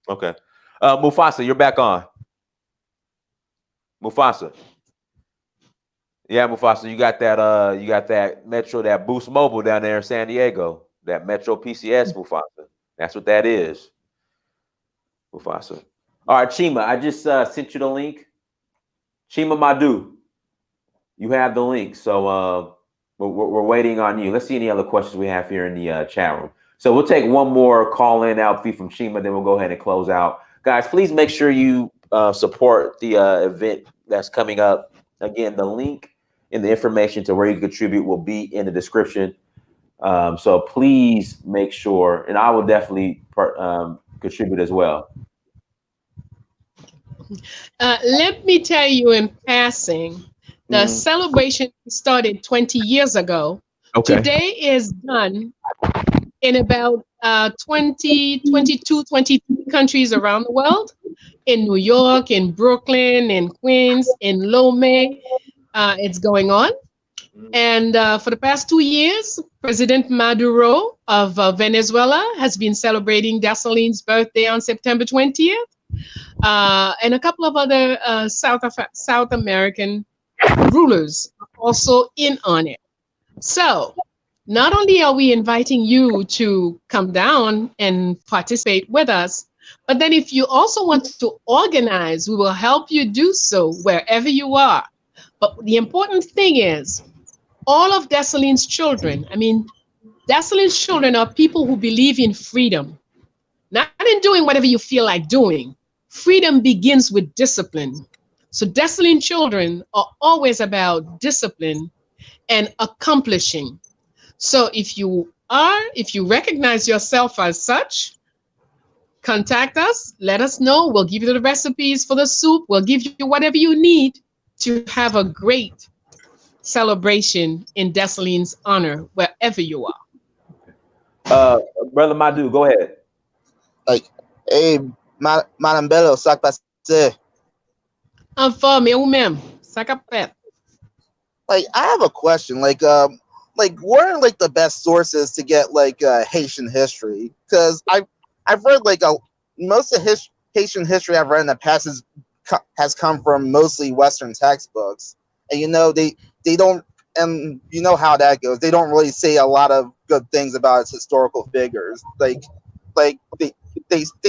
Okay. Mufasa, you're back on. Mufasa. Yeah, Mufasa, you got that Metro, that Boost Mobile down there in San Diego. That Metro PCS, Mufasa. That's what that is. Mufasa. All right, Chima, I just sent you the link. Chima Madu, you have the link. So we're waiting on you. Let's see any other questions we have here in the chat room. So we'll take one more call in outfit from Chima, then we'll go ahead and close out. Guys, please make sure you support the event that's coming up. Again, the link and the information to where you can contribute will be in the description. So please make sure, and I will definitely contribute as well. Let me tell you in passing, the celebration started 20 years ago. Okay. Today is done in about 22, 23 countries around the world. In New York, in Brooklyn, in Queens, in Lomé, it's going on. And for the past 2 years, President Maduro of Venezuela has been celebrating Desaline's birthday on September 20th. And a couple of other South American rulers are also in on it. So not only are we inviting you to come down and participate with us, but then if you also want to organize, we will help you do so wherever you are. But the important thing is, all of Dessalines' children, I mean, Dessalines' children are people who believe in freedom, not in doing whatever you feel like doing. Freedom begins with discipline. So Dessalines' children are always about discipline and accomplishing. So if you recognize yourself as such, contact us, let us know. We'll give you the recipes for the soup. We'll give you whatever you need to have a great celebration in Dessalines' honor, wherever you are. Brother Madu, go ahead. Like, hey, Madame Bello, sac passé. Informe ou-même, Sakapet. Like, I have a question. Like, what are like the best sources to get like Haitian history? Because I've read like most of Haitian history I've read in the past has come from mostly Western textbooks, and they don't, and you know how that goes. They don't really say a lot of good things about its historical figures. Like they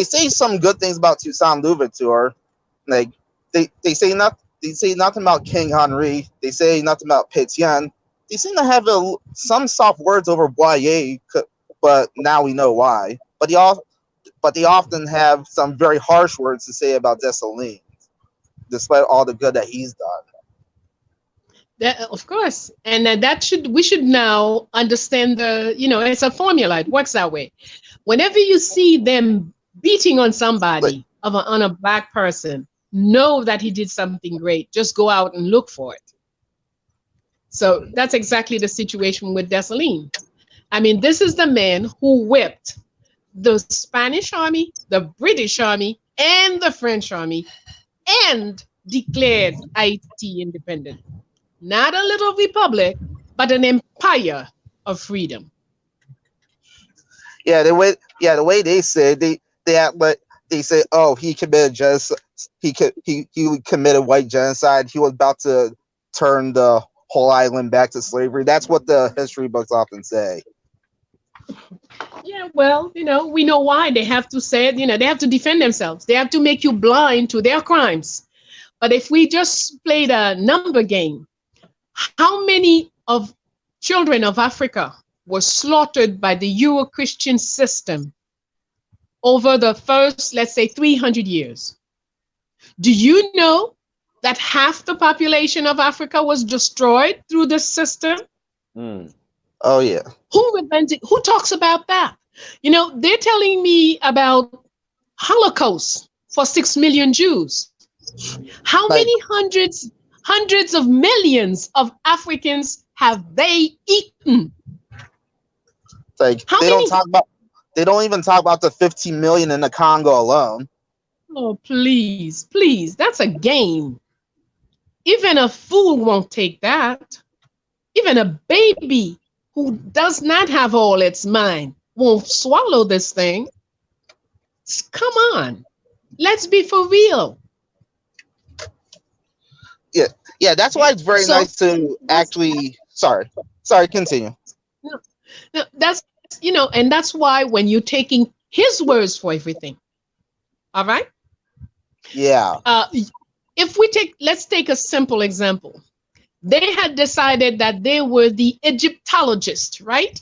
say some good things about Toussaint Louverture. Like they say nothing about King Henri. They say nothing about Pétion. They seem to have some soft words over Boyer, but now we know why. But they often have some very harsh words to say about Dessalines, despite all the good that he's done. That, of course, and we should now understand it's a formula. It works that way. Whenever you see them beating on somebody on a black person, know that he did something great. Just go out and look for it. So that's exactly the situation with Dessalines. I mean, this is the man who whipped the Spanish army, the British army, and the French army, and declared Haiti independent. Not a little republic, but an empire of freedom. Yeah, the way they said they act like they say, oh, he committed he committed white genocide. He was about to turn the whole island back to slavery. That's what the history books often say. Yeah, well, we know why they have to say it. They have to defend themselves. They have to make you blind to their crimes. But if we just played a number game, how many of children of Africa were slaughtered by the Euro-Christian system over the first, let's say, 300 years? Do you know that half the population of Africa was destroyed through this system? Mm. Oh, yeah. Who talks about that? They're telling me about Holocaust for 6 million Jews. How many hundreds of millions of Africans have they eaten? Like they don't even talk about the 15 million in the Congo alone. Oh, please, that's a game. Even a fool won't take that. Even a baby who does not have all its mind won't swallow this thing. Come on, let's be for real. Yeah, that's why it's very nice to actually. Sorry, continue. No, that's and that's why when you're taking his words for everything, all right? Yeah. Let's take a simple example. They had decided that they were the Egyptologists, right?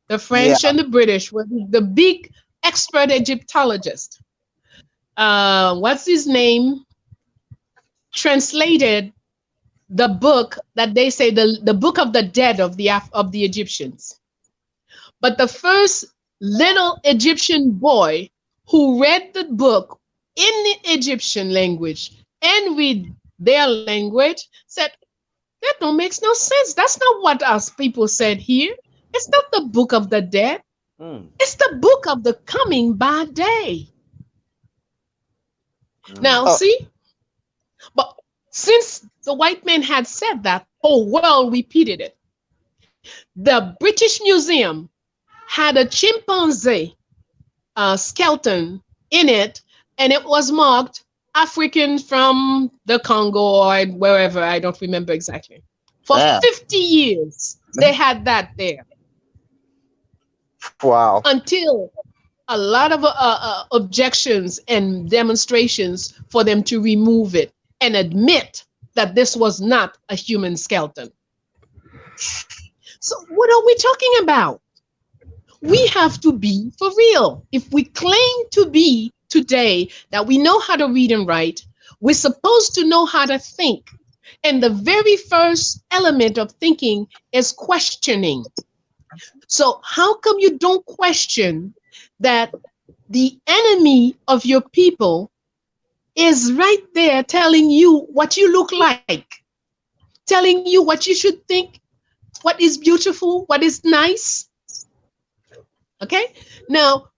The French and the British were the big expert Egyptologists. What's his name? Translated the book that they say the book of the dead of the Egyptians. But the first little Egyptian boy who read the book in the Egyptian language and read their language said, that don't make no sense. That's not what us people said here. It's not the book of the dead. It's the book of the coming by day. Now, see? But since the white man had said that, whole world repeated it. The British Museum had a chimpanzee skeleton in it, and it was marked Africans from the Congo or wherever, I don't remember exactly. For 50 years, they had that there. Wow. Until a lot of objections and demonstrations for them to remove it and admit that this was not a human skeleton. So what are we talking about? We have to be for real. If we claim to be today that we know how to read and write, we're supposed to know how to think. And the very first element of thinking is questioning. So how come you don't question that the enemy of your people is right there telling you what you look like, telling you what you should think, what is beautiful, what is nice? Okay? Now,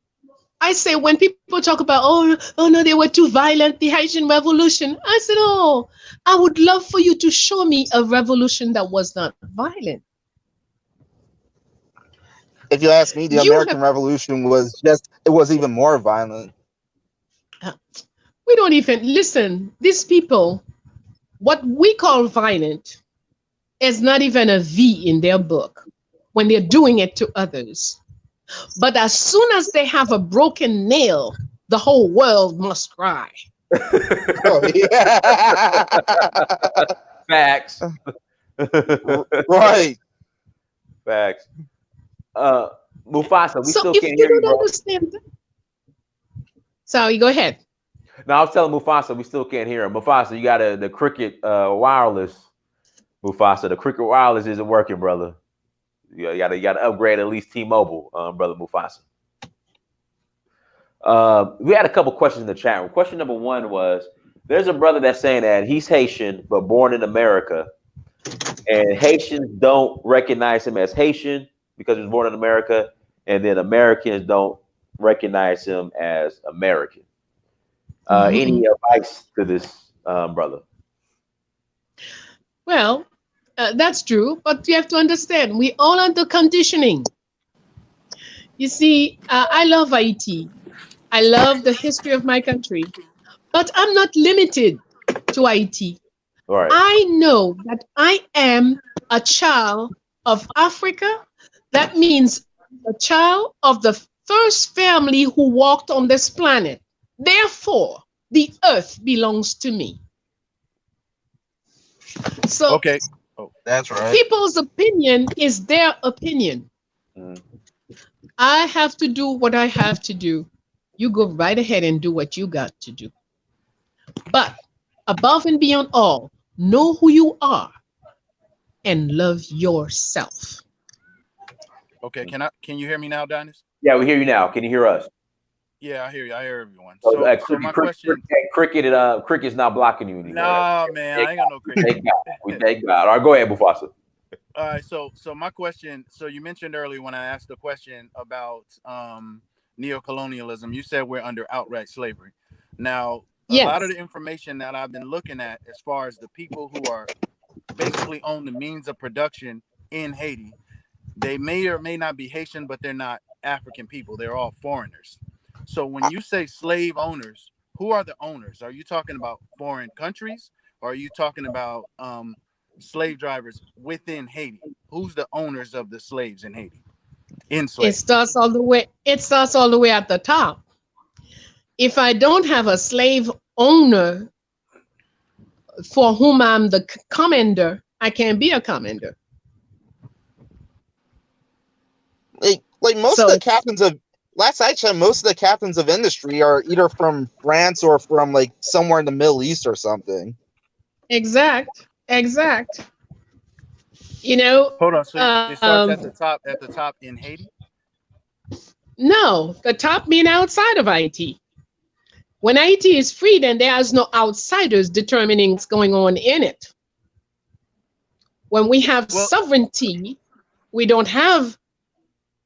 I say when people talk about, oh no, they were too violent, the Haitian Revolution. I said, oh, I would love for you to show me a revolution that was not violent. If you ask me, the American Revolution was it was even more violent. We don't even, listen, these people, what we call violent is not even a V in their book when they're doing it to others. But as soon as they have a broken nail, the whole world must cry. Oh, yeah. Facts. Right. Facts. Mufasa, we so still if can't you hear you, don't bro. understand that, sorry, go ahead. No, I was telling Mufasa we still can't hear him. Mufasa, you got the cricket wireless. Mufasa, the cricket wireless isn't working, brother. You gotta upgrade at least T-Mobile, brother Mufasa. We had a couple questions in the chat room. Question number one was: there's a brother that's saying that he's Haitian but born in America, and Haitians don't recognize him as Haitian because he was born in America, and then Americans don't recognize him as American. Any advice to this brother? Well, that's true, but you have to understand, we all under conditioning. You see, I love Haiti. I love the history of my country, but I'm not limited to Haiti. Right. I know that I am a child of Africa. That means a child of the first family who walked on this planet. Therefore, the earth belongs to me. So, okay. Oh, that's right. People's opinion is their opinion. I have to do what I have to do. You go right ahead and do what you got to do. But above and beyond all, know who you are and love yourself. Okay, can you hear me now, Dynast? Yeah, we hear you now. Can you hear us? Yeah, I hear you. I hear everyone. So My question: cricket's not blocking you anymore. Nah, man, I ain't got no cricket. Thank God. We thank God. All right, go ahead, Mufasa. All right, so my question. So you mentioned earlier when I asked the question about neocolonialism, you said we're under outright slavery. Now, a lot of the information that I've been looking at, as far as the people who are basically own the means of production in Haiti, they may or may not be Haitian, but they're not African people. They're all foreigners. So when you say slave owners, who are the owners? Are you talking about foreign countries, or are you talking about slave drivers within Haiti? Who's the owners of the slaves in Haiti? It starts all the way at the top. If I don't have a slave owner for whom I'm the commander, I can't be a commander. Like most of the captains of last I checked, most of the captains of industry are either from France or from like somewhere in the Middle East or something. Exact. You know. Hold on. So it starts at the top in Haiti? No, the top mean outside of Haiti. When Haiti is free, then there's no outsiders determining what's going on in it. When we have sovereignty, we don't have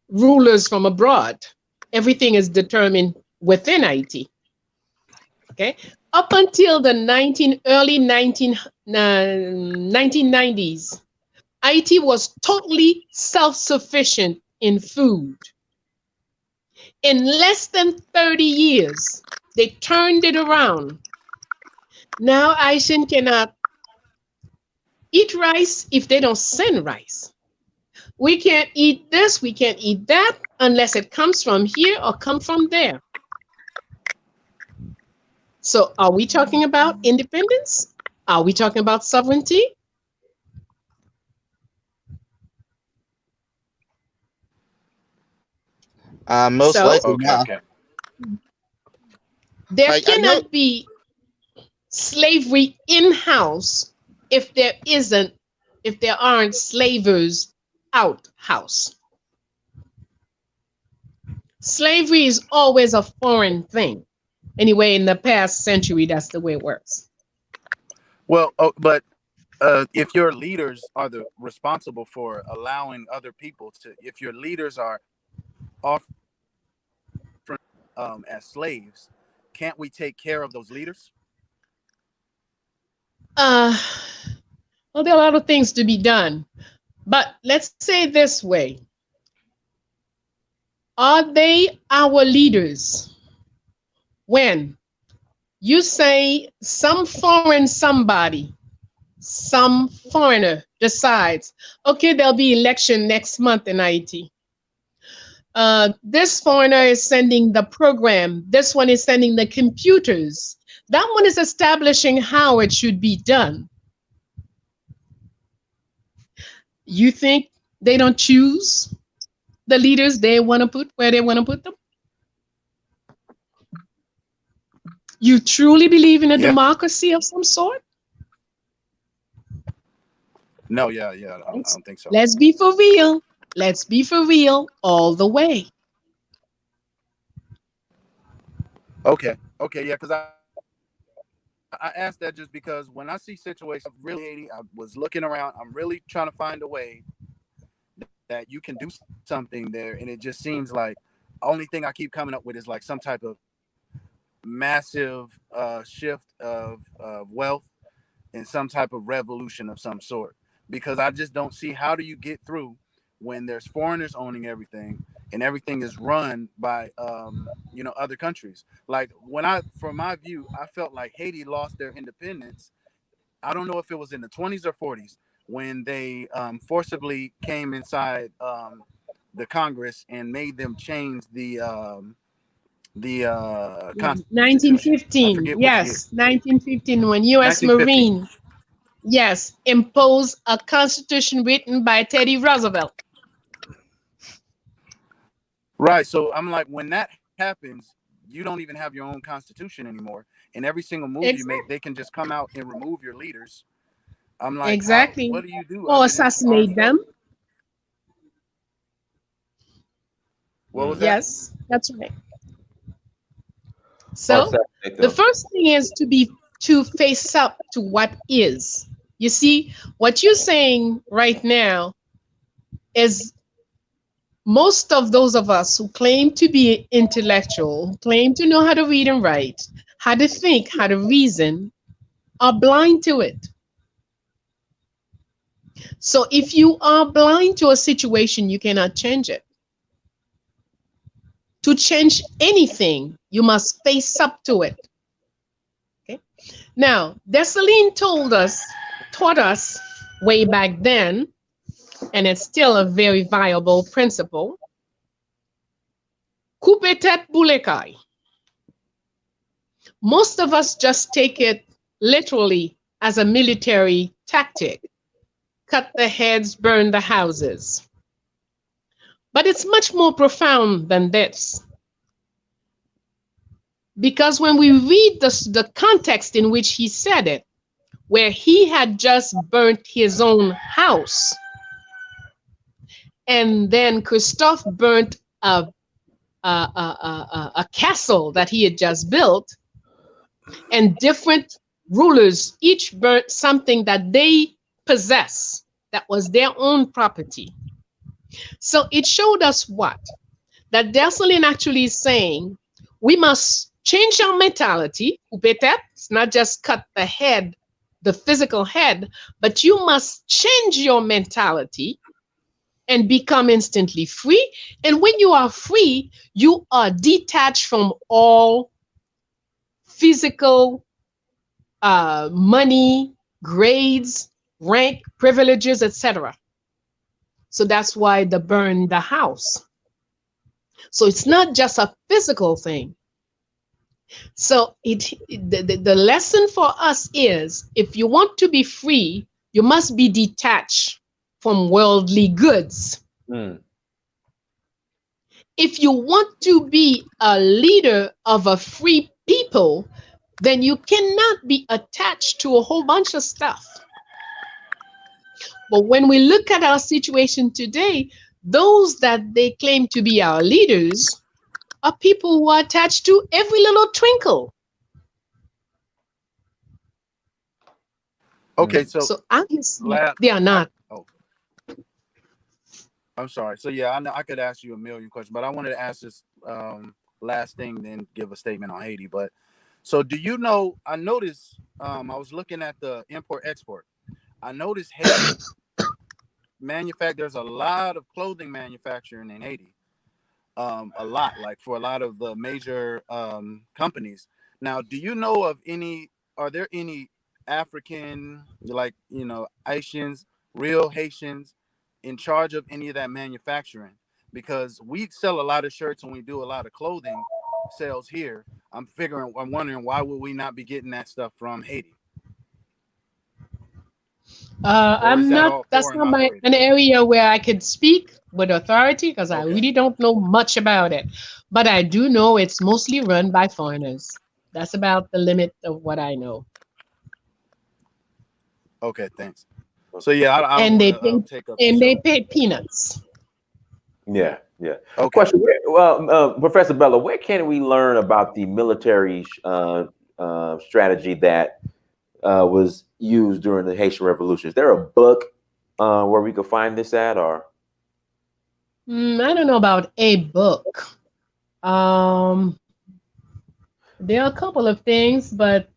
rulers from abroad. Everything is determined within Haiti. Okay, up until the early 1990s, Haiti was totally self-sufficient in food. In less than 30 years, they turned it around Now Haitian cannot eat rice if they don't send rice. We can't eat this, we can't eat that unless it comes from here or come from there. So are we talking about independence? Are we talking about sovereignty? Most So likely Okay, not. okay. there Like I know. cannot be slavery in-house if there aren't slavers out-house. Slavery is always a foreign thing. Anyway, in the past century, that's the way it works. Well, but if your leaders are the responsible for allowing other people to, if your leaders are offered as slaves, can't we take care of those leaders? Uh, well, there are a lot of things to be done. But let's say it this way. Are they our leaders when you say some foreign somebody, some foreigner decides, okay, there'll be election next month in Haiti. This foreigner is sending the program. This one is sending the computers. That one is establishing how it should be done. You think they don't choose the leaders they want to put where they want to put them? You truly believe in a Yeah. democracy of some sort? No, yeah, I don't think so. Let's be for real. Let's be for real all the way. Okay, yeah, because I asked that just because when I see situations of really Haiti, I was looking around. I'm really trying to find a way that you can do something there, and it just seems like the only thing I keep coming up with is like some type of massive shift of wealth and some type of revolution of some sort. Because I just don't see how do you get through when there's foreigners owning everything and everything is run by other countries. Like from my view, I felt like Haiti lost their independence. I don't know if it was in the 20s or 40s when they forcibly came inside the Congress and made them change the Constitution. I 1915, forget which year. yes, 1915, when U.S. 1915. Marine, yes, imposed a constitution written by Teddy Roosevelt. Right. So I'm like, when that happens, you don't even have your own constitution anymore. And every single move you make, they can just come out and remove your leaders. I'm like, Exactly. what do you do Or other than assassinate them. What was that? Yes, that's right. So the first thing is to face up to what is. You see, what you're saying right now is most of those of us who claim to be intellectual, who claim to know how to read and write, how to think, how to reason, are blind to it. So if you are blind to a situation, you cannot change it. To change anything, you must face up to it. Okay. Now, Dessalines taught us way back then, and it's still a very viable principle. Coupe tête boulekai. Most of us just take it literally as a military tactic. Cut the heads, burn the houses. But it's much more profound than this. Because when we read the context in which he said it, where he had just burnt his own house, and then Christophe burnt a castle that he had just built, and different rulers each burnt something that they possess, that was their own property. So it showed us what? That Dessalines actually is saying, we must change our mentality. It's not just cut the head, the physical head, but you must change your mentality and become instantly free. And when you are free, you are detached from all physical money, grades, rank, privileges, etc. So that's why they burn the house. So it's not just a physical thing. So the lesson for us is, if you want to be free, you must be detached from worldly goods. Mm. If you want to be a leader of a free people, then you cannot be attached to a whole bunch of stuff. But when we look at our situation today, those that they claim to be our leaders are people who are attached to every little twinkle. Okay, so So obviously they are not. I'm sorry. So yeah, I know I could ask you a million questions, but I wanted to ask this last thing, then give a statement on Haiti. But so, do you know? I noticed. I was looking at the import export. I noticed Haiti there's a lot of clothing manufacturing in Haiti. A lot, like for a lot of the major companies. Now, do you know of any? Are there any African, like Haitians, real Haitians, in charge of any of that manufacturing? Because we sell a lot of shirts and we do a lot of clothing sales here. I'm wondering, why would we not be getting that stuff from Haiti? Or is I'm that not, all that's foreign not operated? an area where I could speak with authority, because I Okay. really don't know much about it. But I do know it's mostly run by foreigners. That's about the limit of what I know. Okay, thanks. So yeah, I don't And want they to pay, take up the and they show. pay peanuts. Yeah, yeah. Okay. Question. Professor Bello, where can we learn about the military strategy that was used during the Haitian Revolution? Is there a book where we could find this at, or? I don't know about a book. Um, there are a couple of things, but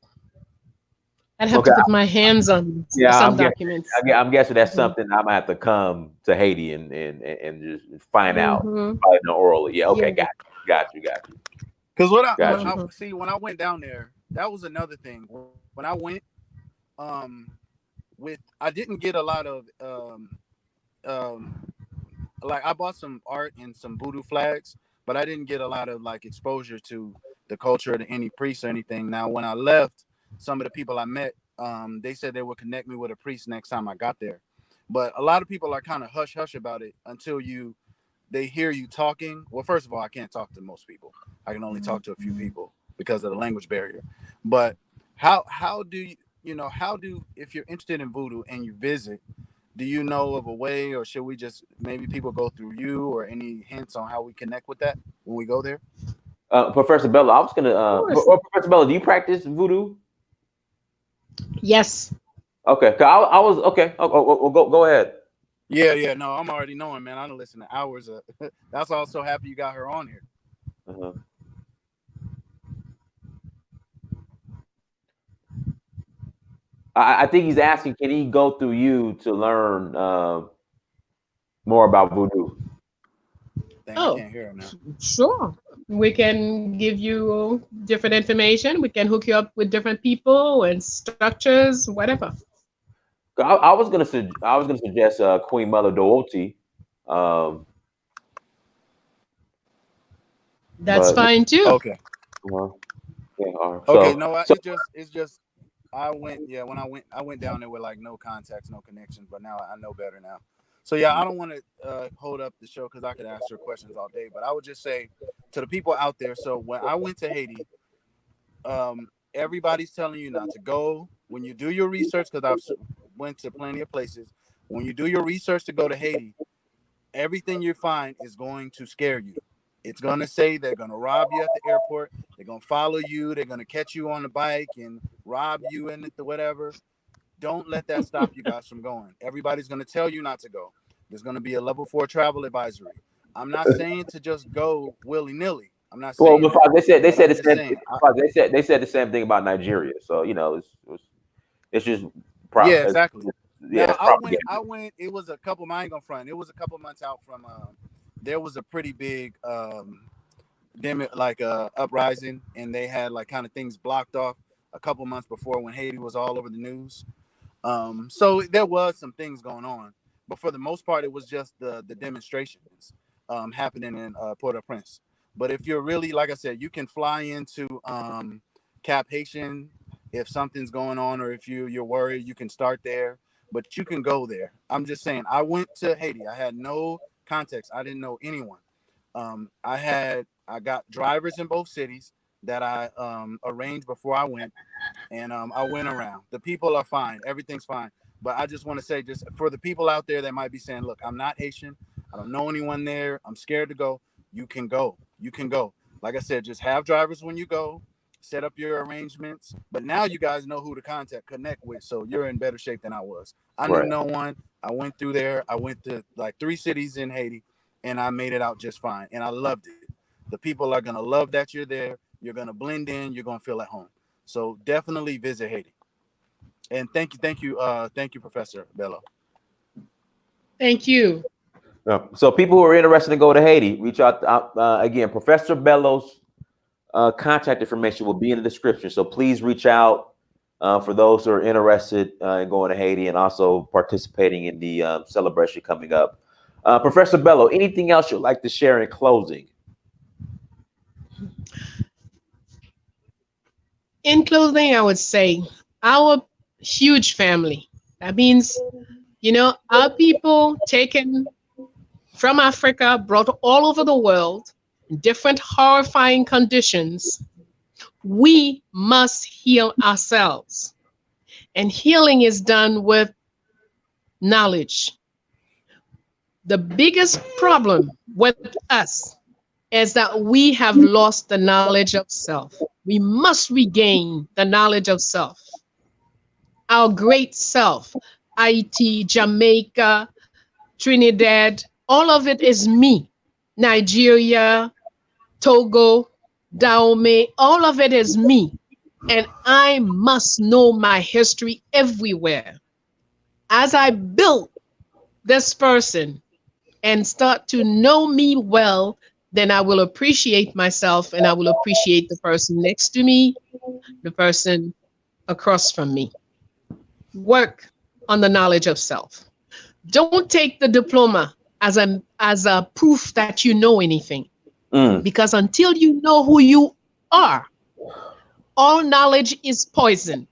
I'd have Okay. to put my hands on Yeah, some documents. I'm guessing that's Mhm. something I'm gonna have to come to Haiti and just find out. Mhm. Probably not orally. Yeah. Okay. Yeah. Got you. Because Got you. Mhm. see, when I went down there, that was another thing. When I went, um, I didn't get a lot of um, like I bought some art and some voodoo flags, but I didn't get a lot of like exposure to the culture to any priests or anything. Now, when I left, some of the people I met, they said they would connect me with a priest next time I got there. But a lot of people are kind of hush hush about it until they hear you talking. Well, first of all, I can't talk to most people. I can only talk to a few people because of the language barrier. But how do how do, if you're interested in voodoo and you visit, do you know of a way, or should we just maybe people go through you, or any hints on how we connect with that when we go there? Professor Bello, I was gonna. Of course. Professor Bello, do you practice voodoo? Yes. Okay. 'Cause I was okay. Go ahead. Yeah. No, I'm already knowing, man. I don't listen to hours of. That's why I was so happy you got her on here. Uh-huh. I think he's asking, can he go through you to learn more about voodoo? Dang, I Oh, can't hear her now. sure. We can give you different information. We can hook you up with different people and structures, whatever. I was gonna suggest Queen Mother Dooti, um, That's but fine too. Okay. uh, yeah. Okay. No, So it's just I went. Yeah, when I went down there with like no contacts, no connections. But now I know better now. So yeah, I don't want to hold up the show because I could ask her questions all day. But I would just say to the people out there. So when I went to Haiti, everybody's telling you not to go. When you do your research, because I've went to plenty of places. When you do your research to go to Haiti, everything you find is going to scare you. It's going to say they're going to rob you at the airport. They're going to follow you. They're going to catch you on the bike and rob you in the whatever. Don't let that stop you guys from going. Everybody's going to tell you not to go. There's going to be a level 4 travel advisory. I'm not saying to just go willy nilly. I'm not well, saying that. they But said I'm the just same. saying. They said the same thing about Nigeria. So it's just Yeah, it's, exactly. yeah, Now it's propaganda. I went. It was a couple. I ain't gonna front. It was a couple months out from. There was a pretty big uprising, and they had like kind of things blocked off. a couple months before when Haiti was all over the news. So there was some things going on, but for the most part, it was just the demonstrations happening in Port-au-Prince. But if you're really, like I said, you can fly into Cap Haitian if something's going on, or if you're worried, you can start there. But you can go there. I'm just saying, I went to Haiti. I had no context. I didn't know anyone. I got drivers in both cities that I arranged before I went, and I went around. The people are fine. Everything's fine. But I just want to say, just for the people out there that might be saying, look, I'm not Haitian. I don't know anyone there. I'm scared to go. You can go. You can go. Like I said, just have drivers when you go. Set up your arrangements. But now you guys know who to connect with. So you're in better shape than I was. I knew no one. I went through there. I went to like 3 cities in Haiti, and I made it out just fine. And I loved it. The people are going to love that you're there. You're going to blend in. You're going to feel at home. So definitely visit Haiti. And thank you, Professor Bello. Thank you. So people who are interested in go to Haiti, reach out. Again, Professor Bello's contact information will be in the description. So please reach out for those who are interested in going to Haiti and also participating in the celebration coming up. Professor Bello, anything else you'd like to share in closing? In closing, I would say our huge family. That means, our people taken from Africa, brought all over the world, in different horrifying conditions. We must heal ourselves. And healing is done with knowledge. The biggest problem with us is that we have lost the knowledge of self. We must regain the knowledge of self. Our great self, Haiti, Jamaica, Trinidad, all of it is me. Nigeria, Togo, Dahomey, all of it is me. And I must know my history everywhere. As I build this person and start to know me well, then I will appreciate myself and I will appreciate the person next to me, the person across from me. Work on the knowledge of self. Don't take the diploma as a proof that you know anything. Because until you know who you are, all knowledge is poison.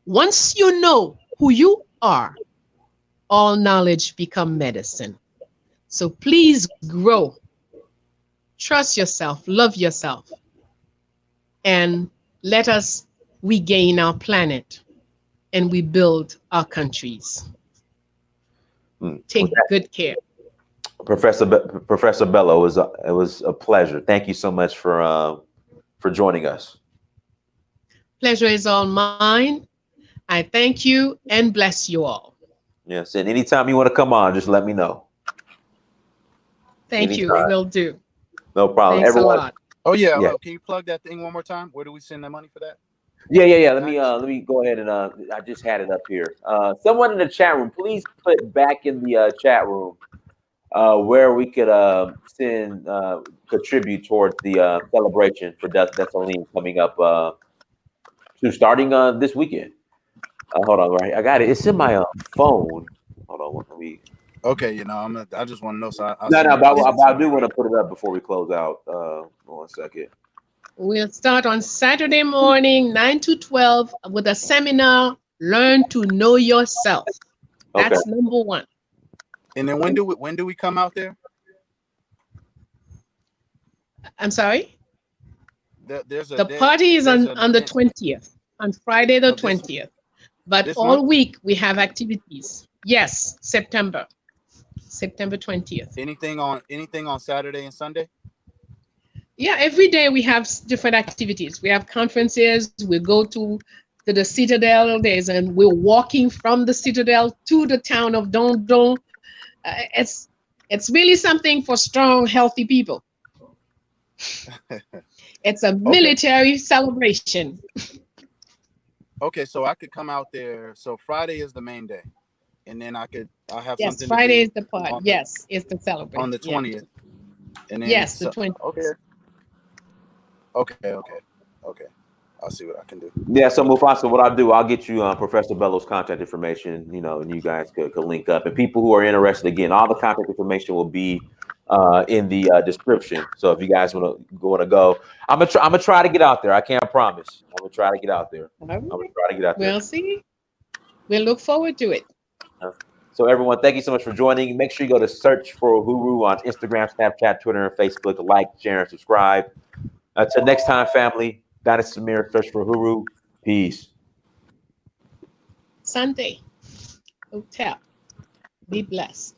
Once you know who you are, all knowledge become medicine. So please grow. Trust yourself, love yourself, and let us regain our planet and we build our countries. Take good care. Professor Bello, it was a pleasure. Thank you so much for joining us. Pleasure is all mine. I thank you and bless you all. Yes, and anytime you want to come on, just let me know. Thank you. Will do. No problem. Thanks Everyone. a lot. Oh yeah. Can you plug that thing one more time? Where do we send the money for that? Yeah. Let me go ahead and I just had it up here. Someone in the chat room, please put back in the chat room where we could contribute towards the celebration for Desaline coming up starting this weekend. Hold on, right? I got it. It's in my phone. Hold on, let me. Okay, I just want to know. So but I do want to put it up before we close out. 1 second. We'll start on Saturday morning, 9 to 12, with a seminar, Learn to Know Yourself. That's number 1. And then when do we come out there? I'm sorry? The party is on the 20th, on Friday the 20th. But all week we have activities. Yes, September 20th. Anything on Saturday and Sunday? Yeah, every day we have different activities. We have conferences. We go to the Citadel days, and we're walking from the Citadel to the town of Dondon. It's really something for strong, healthy people. It's a military celebration. Okay, so I could come out there. So Friday is the main day, and then I'll have something. Yes, Friday is the part. Yes, it's the celebration on the 20th. And then yes, the 20th. Okay. I'll see what I can do. Yeah, so Mufasa, what I'll do, I'll get you Professor Bello's contact information, you know, and you guys could link up. And people who are interested, again, all the contact information will be in the description. So if you guys want to go, I'm gonna try to get out there. I can't promise. I'm gonna try to get out there. All right. I'm gonna try to get out there. We'll see. We'll look forward to it. So everyone, thank you so much for joining. Make sure you go to search for Uhuru on Instagram, Snapchat, Twitter, and Facebook. Like, share, and subscribe. Till next time, family. Dynast Amir, search for Uhuru. Peace. Sunday Hotel. Be blessed.